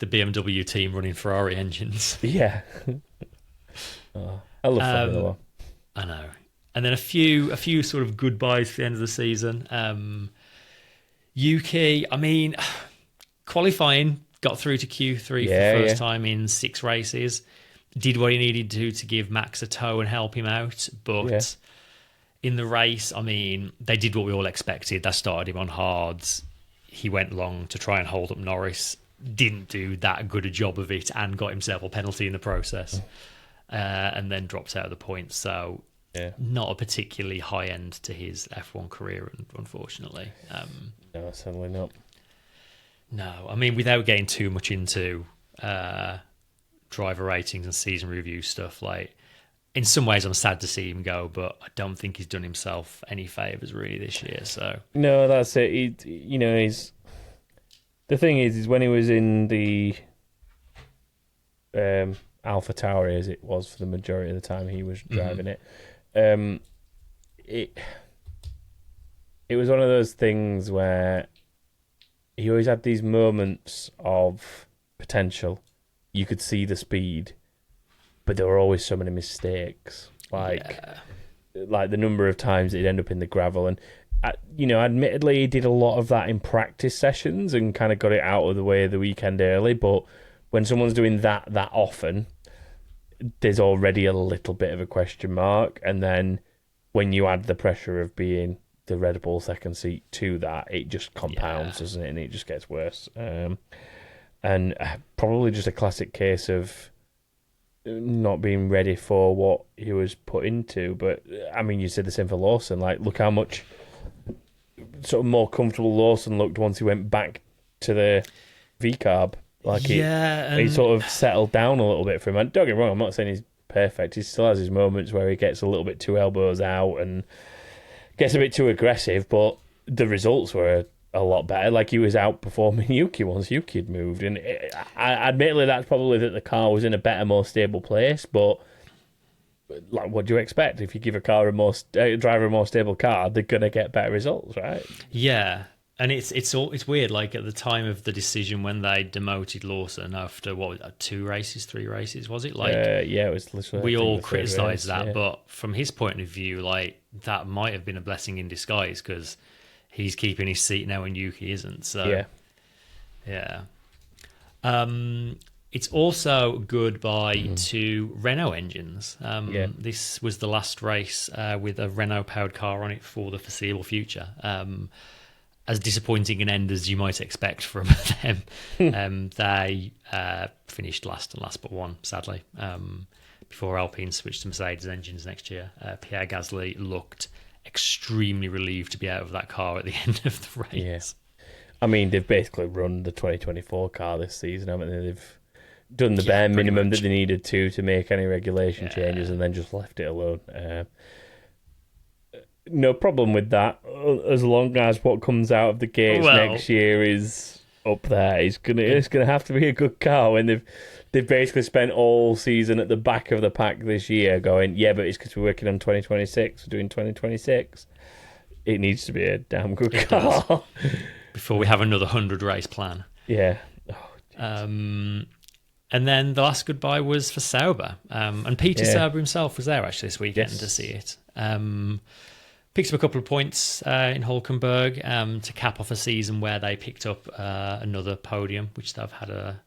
BMW team running Ferrari engines. Yeah. I love Formula One. I know. And then a few sort of goodbyes for the end of the season. Yuki, I mean, qualifying, got through to Q3 for the first time in 6 races. Did what he needed to give Max a tow and help him out. But in the race, I mean, they did what we all expected. They started him on hards. He went long to try and hold up Norris. Didn't do that good a job of it and got himself a penalty in the process. And then dropped out of the points. So not a particularly high end to his F1 career, unfortunately. No, certainly not. No, I mean, without getting too much into driver ratings and season review stuff, like, in some ways I'm sad to see him go, but I don't think he's done himself any favours really this year. So no, that's it. He's the thing is when he was in the Alpha Tauri, as it was for the majority of the time he was driving it, it was one of those things where he always had these moments of potential. You could see the speed, but there were always so many mistakes. Like the number of times that he'd end up in the gravel. And, admittedly, he did a lot of that in practice sessions and kind of got it out of the way the weekend early. But when someone's doing that often, there's already a little bit of a question mark. And then when you add the pressure of being the Red Bull second seat to that, it just compounds, doesn't it? And it just gets worse. And probably just a classic case of not being ready for what he was put into. But I mean, you said the same for Lawson. Like, look how much sort of more comfortable Lawson looked once he went back to the V-carb. Like, he sort of settled down a little bit for him. And don't get me wrong, I'm not saying he's perfect. He still has his moments where he gets a little bit too elbows out and gets a bit too aggressive, but the results were a lot better. Like, he was outperforming Yuki once Yuki had moved. And admittedly, that's probably that the car was in a better, more stable place, but like, what do you expect? If you give a driver a more stable car, they're going to get better results, right? Yeah. And it's weird. Like, at the time of the decision when they demoted Lawson after 3 races, was it? Like, it was literally. We all criticised that, but from his point of view, like, that might have been a blessing in disguise because he's keeping his seat now and Yuki isn't. So yeah. It's also goodbye to Renault engines. This was the last race with a Renault powered car on it for the foreseeable future. As disappointing an end as you might expect from them. They finished last but one, sadly, before Alpine switched to Mercedes engines next year. Pierre Gasly looked extremely relieved to be out of that car at the end of the race. Yeah. I mean, they've basically run the 2024 car this season, haven't they? They've done the bare minimum that they needed to make any regulation changes and then just left it alone. No problem with that, as long as what comes out of the gates next year is up there. It's gonna have to be a good car when they've basically spent all season at the back of the pack this year going, but it's because we're working on 2026, we're doing 2026. It needs to be a damn good car. Before we have another 100 race plan. Yeah. And then the last goodbye was for Sauber. And Peter Sauber himself was there actually this weekend to see it. Picked up a couple of points in Hulkenberg to cap off a season where they picked up another podium, which they've had a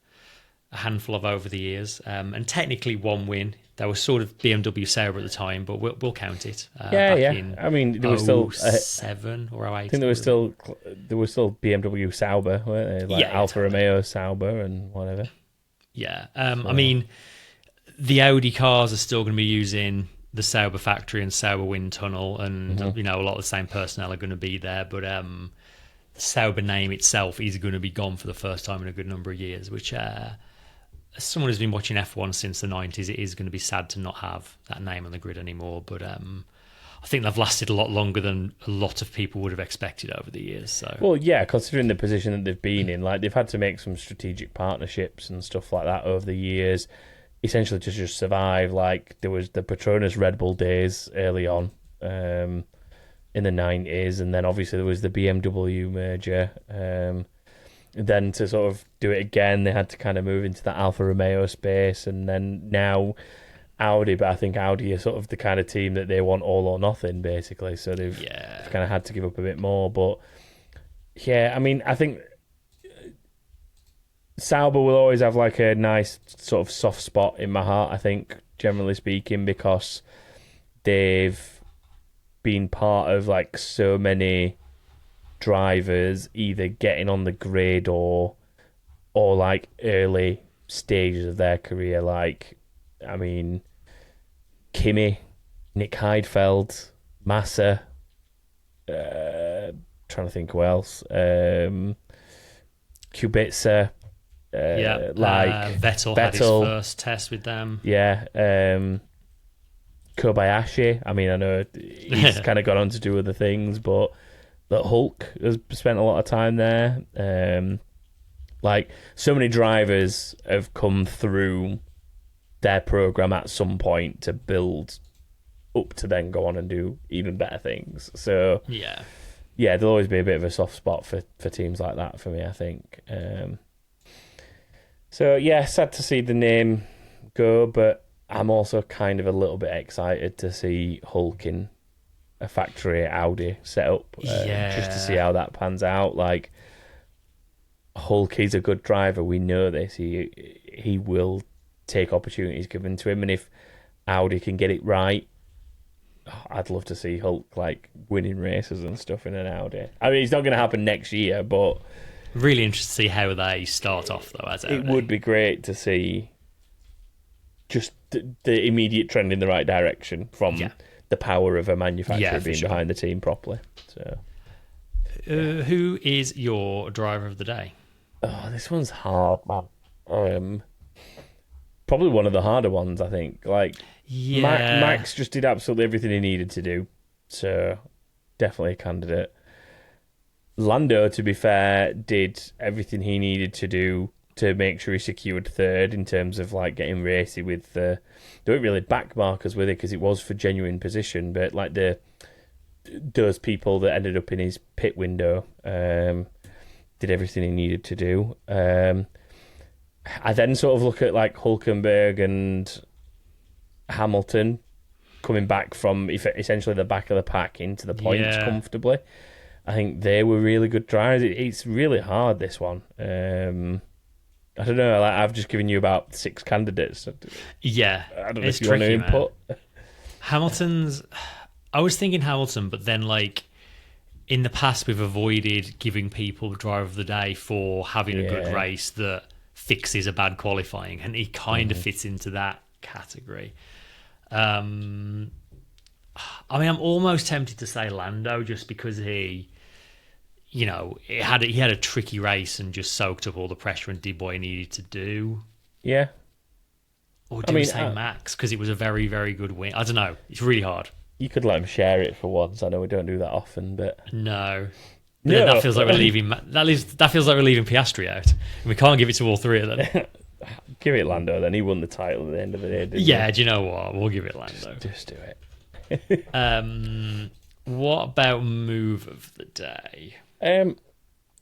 handful of over the years. And technically one win. They were sort of BMW Sauber at the time, but we'll count it. I mean, there was still 7 or 08. I think there was still BMW Sauber, weren't they? Like Alfa Romeo Sauber and whatever. Yeah. I mean, the Audi cars are still going to be using the Sauber factory and Sauber wind tunnel, and a lot of the same personnel are going to be there, but the Sauber name itself is going to be gone for the first time in a good number of years, which as someone who's been watching F1 since the 90s, it is going to be sad to not have that name on the grid anymore, but I think they've lasted a lot longer than a lot of people would have expected over the years. So, well, yeah, considering the position that they've been in, like, they've had to make some strategic partnerships and stuff like that over the years, essentially to just survive. Like, there was the Petronas Red Bull days early on in the 90s, and then obviously there was the BMW merger. Then to sort of do it again, they had to kind of move into the Alfa Romeo space, and then now Audi. But I think Audi are sort of the kind of team that they want all or nothing, basically. So they've kind of had to give up a bit more. But yeah, I mean, I think Sauber will always have like a nice sort of soft spot in my heart, I think, generally speaking, because they've been part of like so many drivers either getting on the grid or like early stages of their career. Like, I mean, Kimi, Nick Heidfeld, Massa, trying to think who else, Kubica. Vettel had his first test with them. Kobayashi. I mean, I know he's kind of gone on to do other things, but Hulk has spent a lot of time there. Like, so many drivers have come through their program at some point to build up to then go on and do even better things. So yeah, there'll always be a bit of a soft spot for teams like that for me, I think. So yeah, sad to see the name go, but I'm also kind of a little bit excited to see Hulk in a factory Audi set up, just to see how that pans out. Like, Hulk is a good driver. We know this. He will take opportunities given to him, and if Audi can get it right, I'd love to see Hulk like winning races and stuff in an Audi. I mean, it's not going to happen next year, but really interested to see how they start off though. As Audi. It would be great to see just the immediate trend in the right direction from the power of a manufacturer being behind the team properly. So, who is your driver of the day? Oh, this one's hard, man. Probably one of the harder ones, I think. Like, Max just did absolutely everything he needed to do, so definitely a candidate. Lando, to be fair, did everything he needed to do to make sure he secured third in terms of like getting racy with they weren't really back markers with it because it was for genuine position, but like those people that ended up in his pit window did everything he needed to do. I then sort of look at like Hulkenberg and Hamilton coming back from essentially the back of the pack into the points comfortably. I think they were really good drivers. It's really hard, this one. I don't know. Like, I've just given you about 6 candidates. Yeah, I don't know if you want to input. Hamilton's. I was thinking Hamilton, but then like in the past we've avoided giving people the driver of the day for having a good race that fixes a bad qualifying, and he kind of fits into that category. I mean, I'm almost tempted to say Lando just because he had a tricky race and just soaked up all the pressure and did what he needed to do. Yeah. Or do we say Max because it was a very, very good win? I don't know. It's really hard. You could let him share it for once. I know we don't do that often, but no. Then that feels like we're leaving. That feels like we're leaving Piastri out, and we can't give it to all 3 of them. Give it Lando. Then he won the title at the end of the day. Didn't he? Do you know what? We'll give it Lando. Just do it. What about move of the day? I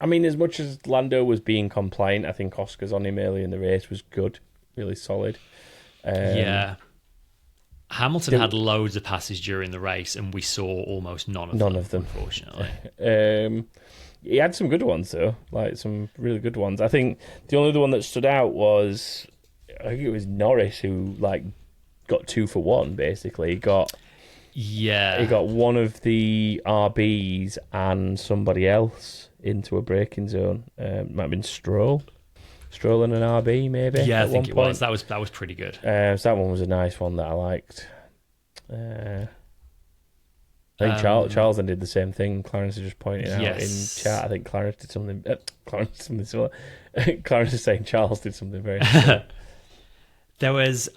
mean, as much as Lando was being compliant, I think Oscar's on him early in the race was good, really solid. Hamilton had loads of passes during the race, and we saw almost none of them, unfortunately. He had some good ones, though, like some really good ones. I think the only other one that stood out was, I think it was Norris, who like got 2 for 1, basically. He got one of the RBs and somebody else into a braking zone. Might have been Stroll and an RB, maybe. Yeah, I think it was. That was pretty good. So that one was a nice one that I liked. I think Charles then did the same thing. Clarence is just pointing out in chat. I think Clarence did something. Similar. Clarence is saying Charles did something very similar. There was.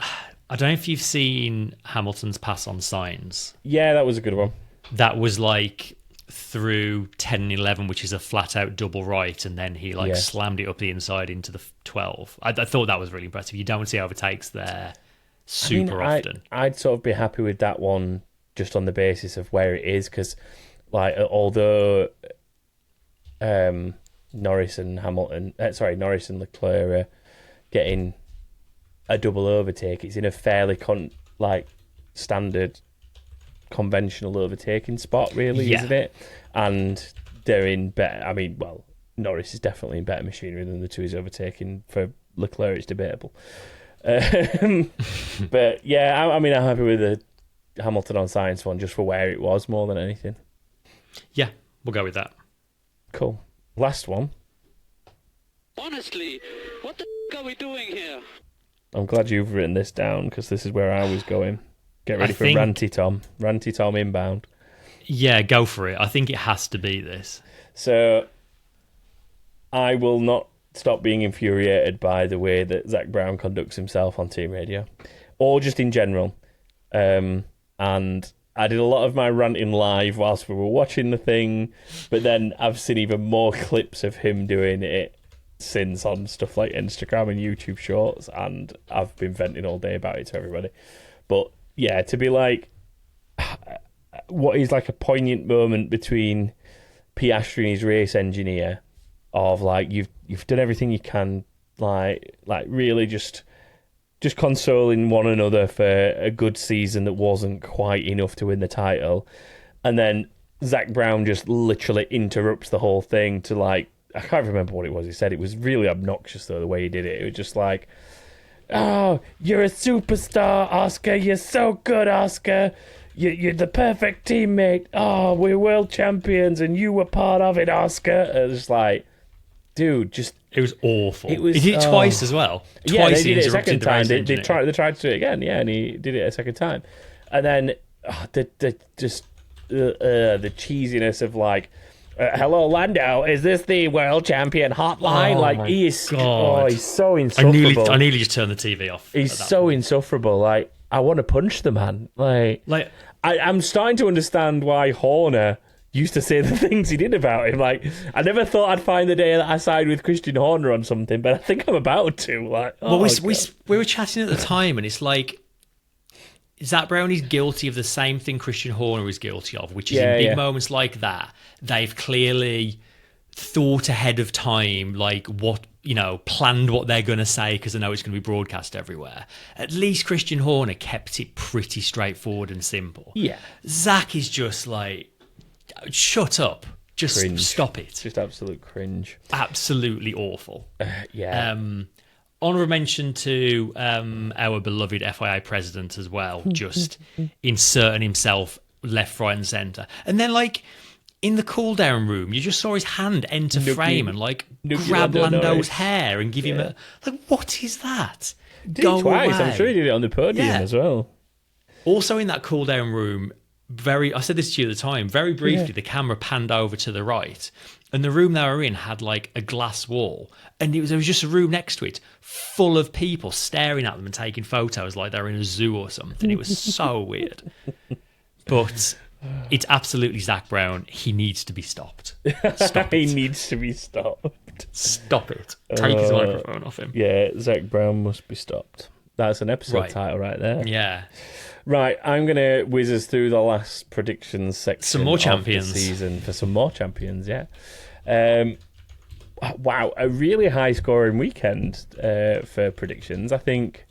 I don't know if you've seen Hamilton's pass on Sainz. Yeah, that was a good one. That was like through 10 and 11, which is a flat out double right, and then he slammed it up the inside into the 12. I thought that was really impressive. You don't see overtakes there often. I'd sort of be happy with that one just on the basis of where it is, because like although Norris and Leclerc are getting a double overtake, it's in a fairly standard conventional overtaking spot, really, isn't it? And they're in better. I mean, well, Norris is definitely in better machinery than the two he's overtaking. For Leclerc, it's debatable. But yeah, I'm happy with the Hamilton on Sainz one just for where it was more than anything. Yeah, we'll go with that. Cool. Last one. Honestly, what the f*** are we doing here? I'm glad you've written this down because this is where I was going. Get ready for Ranty Tom. Ranty Tom inbound. Yeah, go for it. I think it has to be this. So, I will not stop being infuriated by the way that Zak Brown conducts himself on team radio, or just in general. And I did a lot of my ranting live whilst we were watching the thing, but then I've seen even more clips of him doing it since on stuff like Instagram and YouTube Shorts, and I've been venting all day about it to everybody. But yeah, to be like, what is like a poignant moment between Piastri and his race engineer of like, you've done everything you can, like really just just consoling one another for a good season that wasn't quite enough to win the title. And then Zak Brown just literally interrupts the whole thing to I can't remember what it was he said. It was really obnoxious though, the way he did it. It was just like, oh, you're a superstar, Oscar. You're so good, Oscar. You're the perfect teammate. Oh, we're world champions and you were part of it, Oscar. It was like, dude, just... It was awful. It was, he did it twice as well. Twice they did it a second time. They they tried to do it again, and he did it a second time. And then the cheesiness of hello, Lando, is this the world champion hotline? Oh, he is... God. Oh, he's so insufferable. I nearly just turned the TV off. He's so insufferable. I want to punch the man. I'm starting to understand why Horner used to say the things he did about him. I never thought I'd find the day that I side with Christian Horner on something, but I think I'm about to. We were chatting at the time, and it's like Zak Brown is guilty of the same thing Christian Horner is guilty of, which is in big moments like that, they've clearly thought ahead of time, planned what they're going to say because they know it's going to be broadcast everywhere. At least Christian Horner kept it pretty straightforward and simple. Yeah. Zach is just shut up. Just cringe. Stop it. Just absolute cringe. Absolutely awful. Yeah. Honourable mention to our beloved FIA president as well, just inserting himself left, right and centre. And then in the cool down room, you just saw his hand enter frame and grab Lando's hair and give him a... what is that? Did it twice. I'm sure he did it on the podium as well. Also in that cool down room, I said this to you at the time, very briefly, the camera panned over to the right, and the room they were in had a glass wall, and there was just a room next to it full of people staring at them and taking photos like they were in a zoo or something. It was so weird. But it's absolutely Zak Brown. He needs to be stopped. Stop it. He needs to be stopped. Stop it. Take his microphone off him. Yeah, Zak Brown must be stopped. That's an episode title right there. Yeah. Right, I'm going to whiz us through the last predictions section some more champions. Of the season for some more champions, yeah. Wow, a really high-scoring weekend for predictions. I think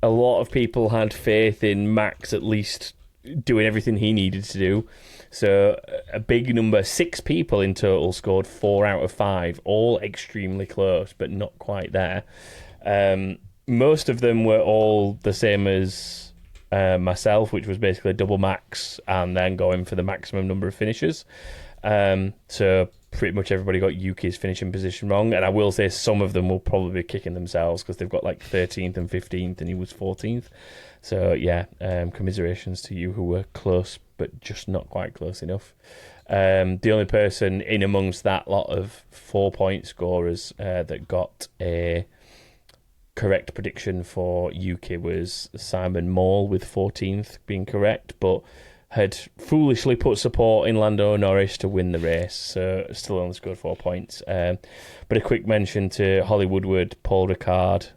a lot of people had faith in Max at least doing everything he needed to do. So a big number, 6 people in total scored 4 out of 5, all extremely close, but not quite there. Most of them were all the same as myself, which was basically double max and then going for the maximum number of finishes. So pretty much everybody got Yuki's finishing position wrong, and I will say some of them will probably be kicking themselves because they've got 13th and 15th and he was 14th. So yeah, commiserations to you who were close but just not quite close enough. The only person in amongst that lot of 4-point scorers that got a correct prediction for Yuki was Simon Maul, with 14th being correct, but had foolishly put support in Lando Norris to win the race, so still only scored 4 points. But a quick mention to Holly Woodward, Paul Ricard,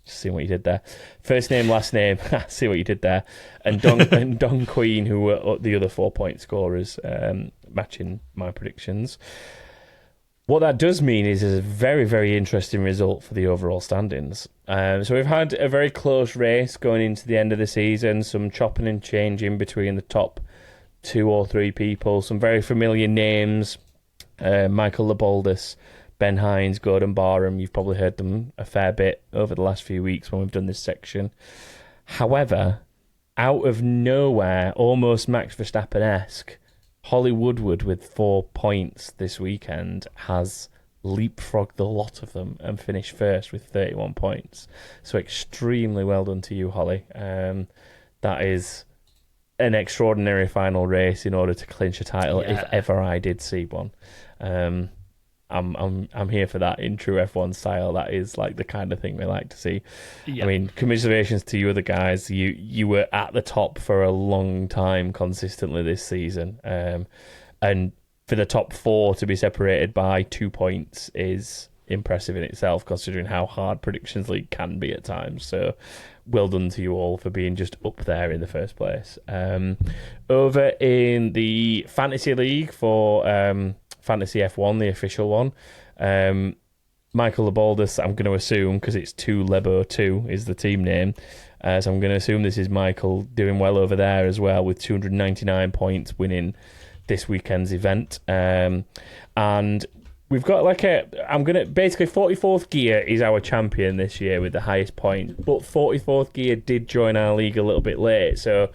see what you did there. First name, last name, see what you did there. And Don Queen, who were the other 4-point scorers, matching my predictions. What that does mean is a very, very interesting result for the overall standings. So we've had a very close race going into the end of the season, some chopping and changing between the top 2 or 3 people, some very familiar names, Michael Labaldus, Ben Hines, Gordon Barham. You've probably heard them a fair bit over the last few weeks when we've done this section. However, out of nowhere, almost Max Verstappen-esque, Holly Woodward with 4 points this weekend has leapfrogged the lot of them and finished first with 31 points. So extremely well done to you, Holly. That is an extraordinary final race in order to clinch a title, if ever I did see one. I'm here for that in true F1 style. That is the kind of thing we like to see. Yeah. I mean, commiserations to you other guys. You were at the top for a long time consistently this season. And for the top 4 to be separated by 2 points is impressive in itself, considering how hard Predictions League can be at times. So well done to you all for being just up there in the first place. Over in the Fantasy League for Fantasy F1, the official one, Michael Labaldus, I'm going to assume, because it's 2 Lebo 2 is the team name. So I'm going to assume this is Michael doing well over there as well with 299 points, winning this weekend's event. And we've got basically 44th Gear is our champion this year with the highest point, but 44th Gear did join our league a little bit late. So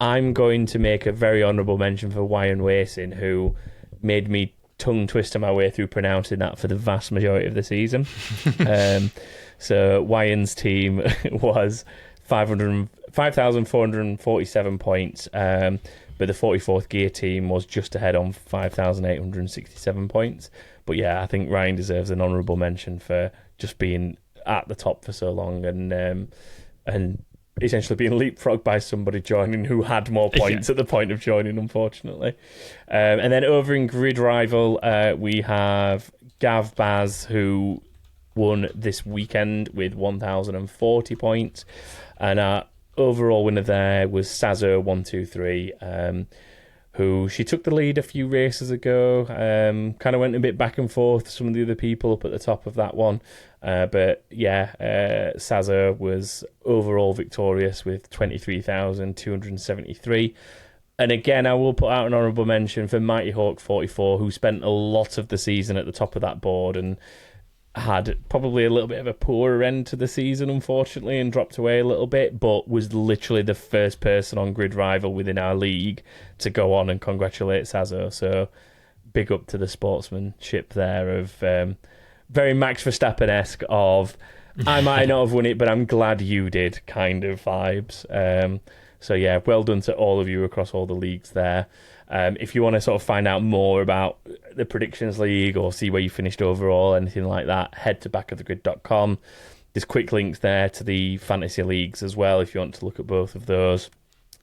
I'm going to make a very honourable mention for Wyan Racing, who made me tongue twister my way through pronouncing that for the vast majority of the season. So Wyan's team was 5,447 points, but the 44th Gear team was just ahead on 5,867 points. But yeah, I think Ryan deserves an honourable mention for just being at the top for so long and essentially being leapfrogged by somebody joining who had more points at the point of joining, unfortunately. And then over in GridRival, we have Gav Baz, who won this weekend with 1,040 points. And our overall winner there was Sazo123, who she took the lead a few races ago. Kind of went a bit back and forth, some of the other people up at the top of that one. But yeah, Sazo was overall victorious with 23,273. And again, I will put out an honourable mention for Mighty Hawk 44, who spent a lot of the season at the top of that board and had probably a little bit of a poorer end to the season, unfortunately, and dropped away a little bit, but was literally the first person on GridRival within our league to go on and congratulate Sazo. So big up to the sportsmanship there of very Max Verstappen-esque of, I might not have won it, but I'm glad you did kind of vibes. So yeah, well done to all of you across all the leagues there. If you want to sort of find out more about the Predictions League or see where you finished overall, anything like that, head to backofthegrid.com. There's quick links there to the fantasy leagues as well if you want to look at both of those.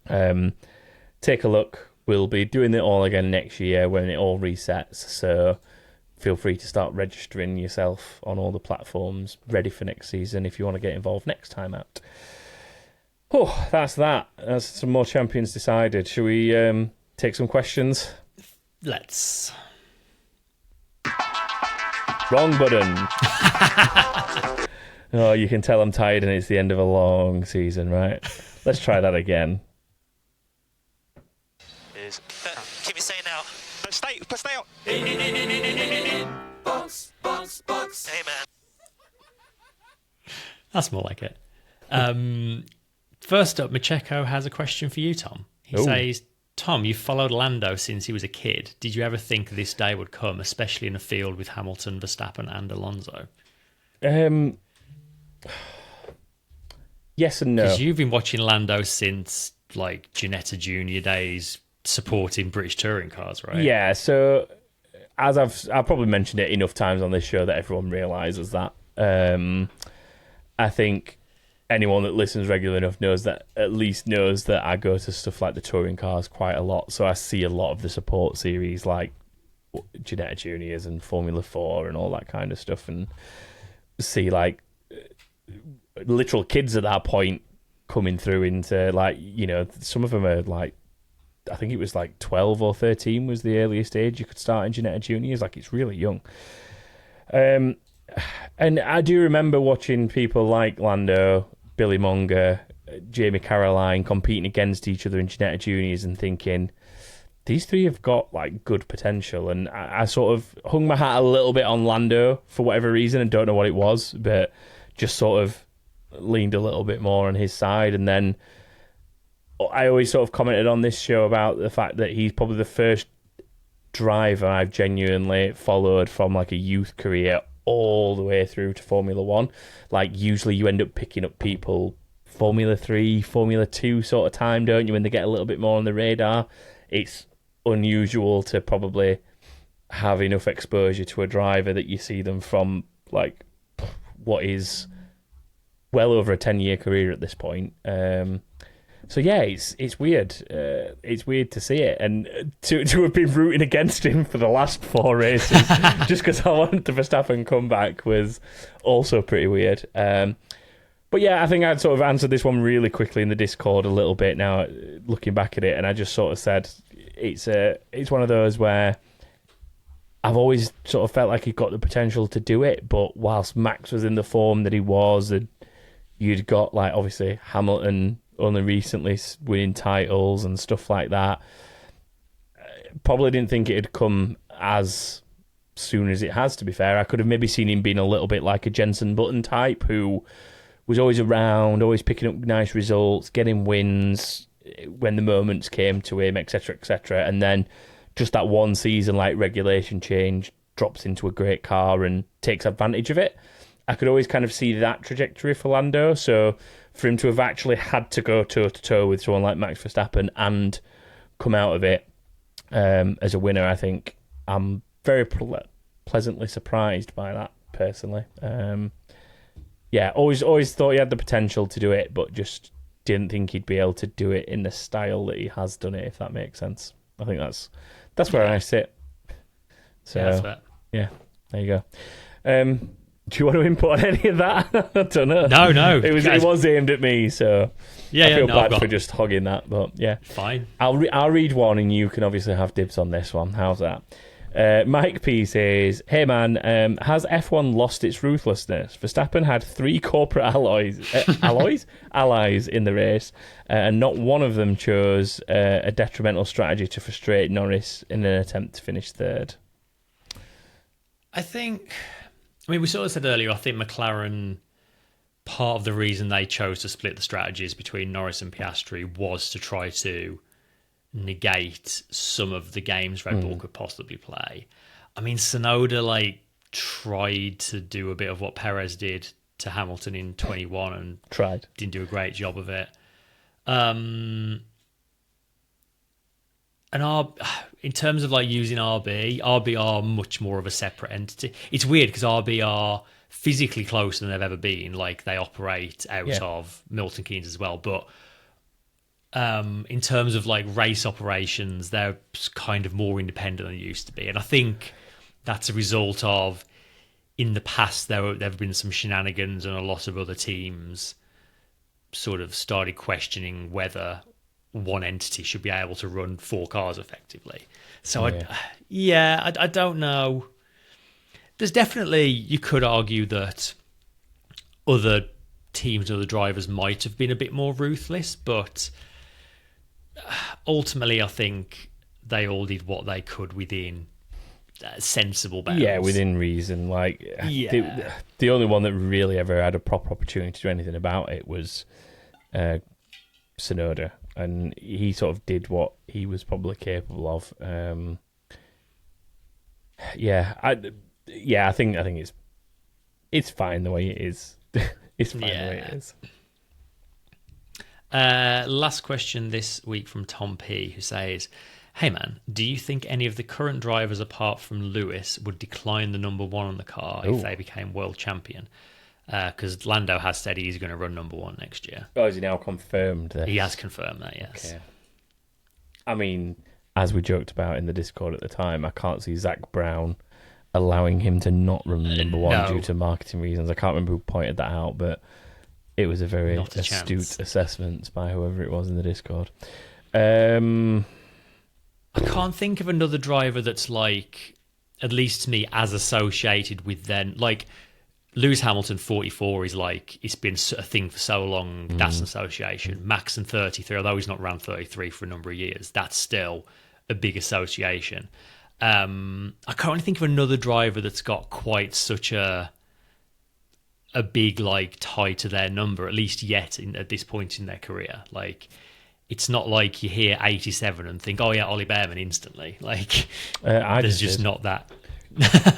Take a look. We'll be doing it all again next year when it all resets, so feel free to start registering yourself on all the platforms ready for next season if you want to get involved next time out. Oh, that's that. That's some more champions decided. Shall we take some questions? Let's. Wrong button. Oh, you can tell I'm tired and it's the end of a long season, right? Let's try that again. Keep it staying out. Stay out. Box. Hey, man. That's more like it. First up, Macheco has a question for you, Tom. He says, Tom, you've followed Lando since he was a kid. Did you ever think this day would come, especially in a field with Hamilton, Verstappen and Alonso? Yes and no. Because you've been watching Lando since like Ginetta Junior days, supporting British touring cars, right? Yeah, so as I've probably mentioned it enough times on this show that everyone realises that. I think anyone that listens regularly enough knows that I go to stuff like the touring cars quite a lot. So I see a lot of the support series like Ginetta Juniors and Formula 4 and all that kind of stuff, and see like literal kids at that point coming through into like, you know, some of them are like, I think it was like 12 or 13 was the earliest age you could start in Ginetta Juniors. Like, it's really young. And I do remember watching people like Lando, Billy Monger, Jamie Caroline competing against each other in Ginetta Juniors and thinking, these three have got like good potential. And I sort of hung my hat a little bit on Lando for whatever reason, and don't know what it was, but just sort of leaned a little bit more on his side. And then I always sort of commented on this show about the fact that he's probably the first driver I've genuinely followed from like a youth career all the way through to Formula 1. Like, usually you end up picking up people Formula 3, Formula 2 sort of time, don't you, when they get a little bit more on the radar. It's unusual to probably have enough exposure to a driver that you see them from like what is well over a 10-year career at this point. So yeah, it's weird. It's weird to see it, and to have been rooting against him for the last 4 races just because I wanted the Verstappen comeback was also pretty weird. But yeah, I think I'd sort of answered this one really quickly in the Discord a little bit now, looking back at it, and I just sort of said it's one of those where I've always sort of felt like he got the potential to do it, but whilst Max was in the form that he was, and you'd got, like, obviously Hamilton only recently winning titles and stuff like that, probably didn't think it'd come as soon as it has, to be fair. I could have maybe seen him being a little bit like a Jenson Button type, who was always around, always picking up nice results, getting wins when the moments came to him, etc., etc., and then just that one season, like, regulation change, drops into a great car and takes advantage of it. I could always kind of see that trajectory for Lando. So for him to have actually had to go toe-to-toe with someone like Max Verstappen and come out of it as a winner, I think I'm very pleasantly surprised by that, personally. Always thought he had the potential to do it, but just didn't think he'd be able to do it in the style that he has done it, if that makes sense. I think that's where I sit. So, yeah, that's fair. Yeah, there you go. Do you want to input any of that? I don't know. No. It was aimed at me, so I feel bad for just hogging that. But yeah, fine. I'll read one, and you can obviously have dibs on this one. How's that? Mike P says, "Hey man, has F1 lost its ruthlessness? Verstappen had 3 corporate allies in the race, and not one of them chose a detrimental strategy to frustrate Norris in an attempt to finish third." I mean, we sort of said earlier, I think McLaren, part of the reason they chose to split the strategies between Norris and Piastri was to try to negate some of the games Red Bull could possibly play. I mean, Tsunoda, tried to do a bit of what Perez did to Hamilton in 21 and didn't do a great job of it. And in terms of using RB are much more of a separate entity. It's weird because RB are physically closer than they've ever been. They operate out of Milton Keynes as well. But in terms of race operations, they're kind of more independent than they used to be. And I think that's a result of, in the past, there have been some shenanigans, and a lot of other teams sort of started questioning whether one entity should be able to run 4 cars effectively. So I don't know. There's definitely, you could argue that other teams and other drivers might have been a bit more ruthless, but ultimately I think they all did what they could within sensible bounds. Yeah, within reason. The only one that really ever had a proper opportunity to do anything about it was Tsunoda. And he sort of did what he was probably capable of. I think it's fine the way it is. It's fine the way it is. Last question this week from Tom P, who says, "Hey man, do you think any of the current drivers apart from Lewis would decline the number 1 on the car if they became world champion? Because Lando has said he's going to run number 1 next year." Oh, is he now confirmed this? He has confirmed that, yes. Okay. I mean, as we joked about in the Discord at the time, I can't see Zak Brown allowing him to not run number 1 due to marketing reasons. I can't remember who pointed that out, but it was a very astute assessment by whoever it was in the Discord. I can't think of another driver that's at least to me, as associated with them. Lewis Hamilton 44 is it's been a thing for so long. That's an association. Max and 33, although he's not ran 33 for a number of years, that's still a big association. I can't really think of another driver that's got quite such a big tie to their number, at least yet at this point in their career. It's not like you hear 87 and think, oh yeah, Ollie Behrman instantly. There's just not that.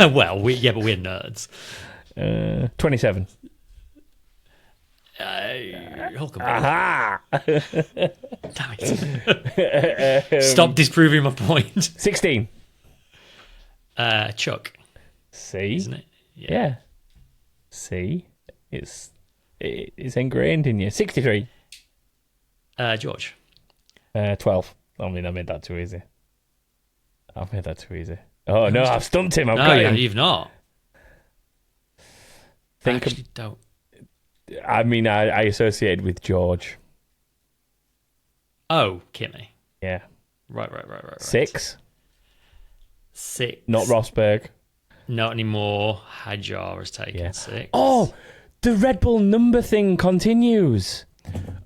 Well, but we're nerds. 27. Hulkenberg. Aha! Damn it. Stop disproving my point. 16. Chuck. See? Isn't it? Yeah. See? It's ingrained in you. 63. George. 12. I mean, I made that too easy. Oh, no, I've stumped him. You've not. Don't. I mean, I associated with George. Oh, Kimmy. Yeah. Right. 6. 6. Not Rosberg. Not anymore. Hadjar has taken 6. Oh, the Red Bull number thing continues.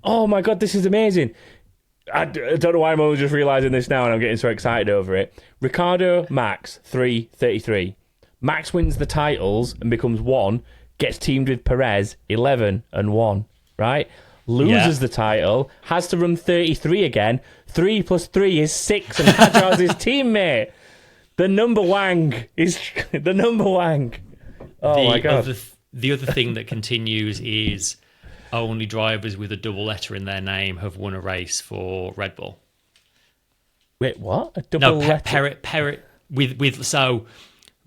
Oh my God, this is amazing. I don't know why I'm only just realising this now and I'm getting so excited over it. Ricardo, Max, 3:33. Max wins the titles and becomes 1, gets teamed with Perez, 11 and 1, right? Loses the title, has to run 33 again. 3 plus 3 is 6 and Hadjar's his teammate. The number Wang is the number Wang. Oh my God. The other thing that continues is only drivers with a double letter in their name have won a race for Red Bull. Wait, what? A double letter? So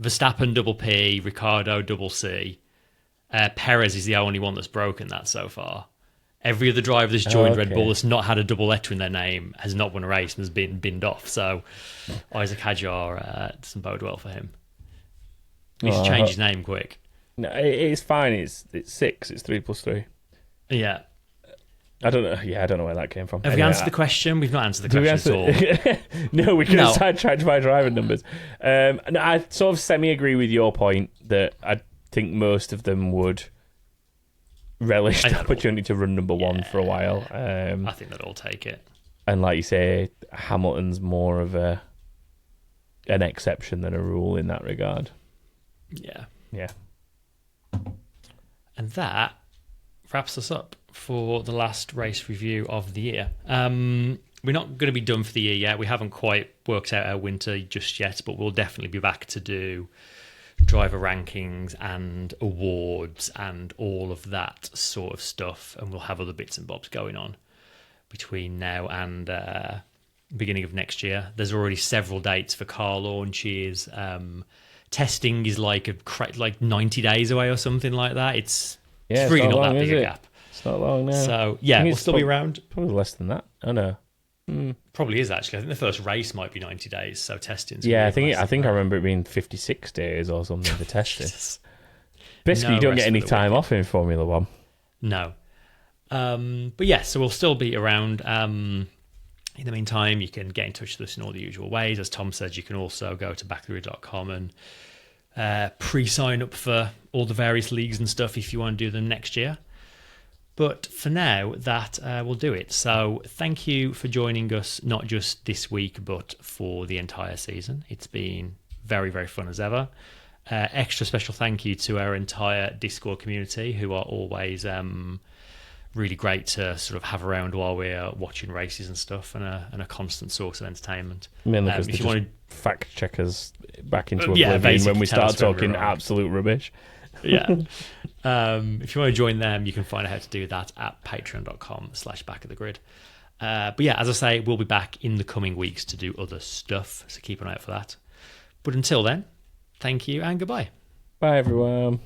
Verstappen double P, Ricardo double C. Perez is the only one that's broken that so far. Every other driver that's joined Red Bull that's not had a double letter in their name has not won a race and has been binned off. So Isaac Hadjar doesn't bode well for him. He needs to change his name quick. No, it's fine. It's 6. It's 3 plus 3. Yeah. I don't know. Yeah, I don't know where that came from. Have we answered the question? We've not answered the question at all. No, we can sidetrack to my driving numbers. And I sort of semi-agree with your point that I think most of them would relish the opportunity to run number 1 for a while. I think they'd all take it. And like you say, Hamilton's more of an exception than a rule in that regard. Yeah. Yeah. And that wraps us up for the last race review of the year. We're not going to be done for the year yet. We haven't quite worked out our winter just yet, but we'll definitely be back to do driver rankings and awards and all of that sort of stuff. And we'll have other bits and bobs going on between now and beginning of next year. There's already several dates for car launches. Testing is like 90 days away or something like that. It's really not that big a gap. It's not long now. So, yeah, we'll still be around. Probably less than that. I know. Probably is, actually. I think the first race might be 90 days, so testing's I think I remember it being 56 days or something for testing. Basically, you don't get any time off in Formula 1. No. But yeah, so we'll still be around. In the meantime, you can get in touch with us in all the usual ways. As Tom said, you can also go to backthegrid.com and pre-sign up for all the various leagues and stuff if you want to do them next year. But for now, that will do it. So thank you for joining us, not just this week, but for the entire season. It's been very, very fun as ever. Extra special thank you to our entire Discord community, who are always really great to sort of have around while we're watching races and stuff, and a constant source of entertainment. Mainly because if you want to fact check us back into oblivion when we start talking absolute rubbish. Yeah. If you want to join them, you can find out how to do that at patreon.com/backofthegrid. But yeah, as I say, we'll be back in the coming weeks to do other stuff, so keep an eye out for that. But until then, thank you and goodbye. Bye, everyone.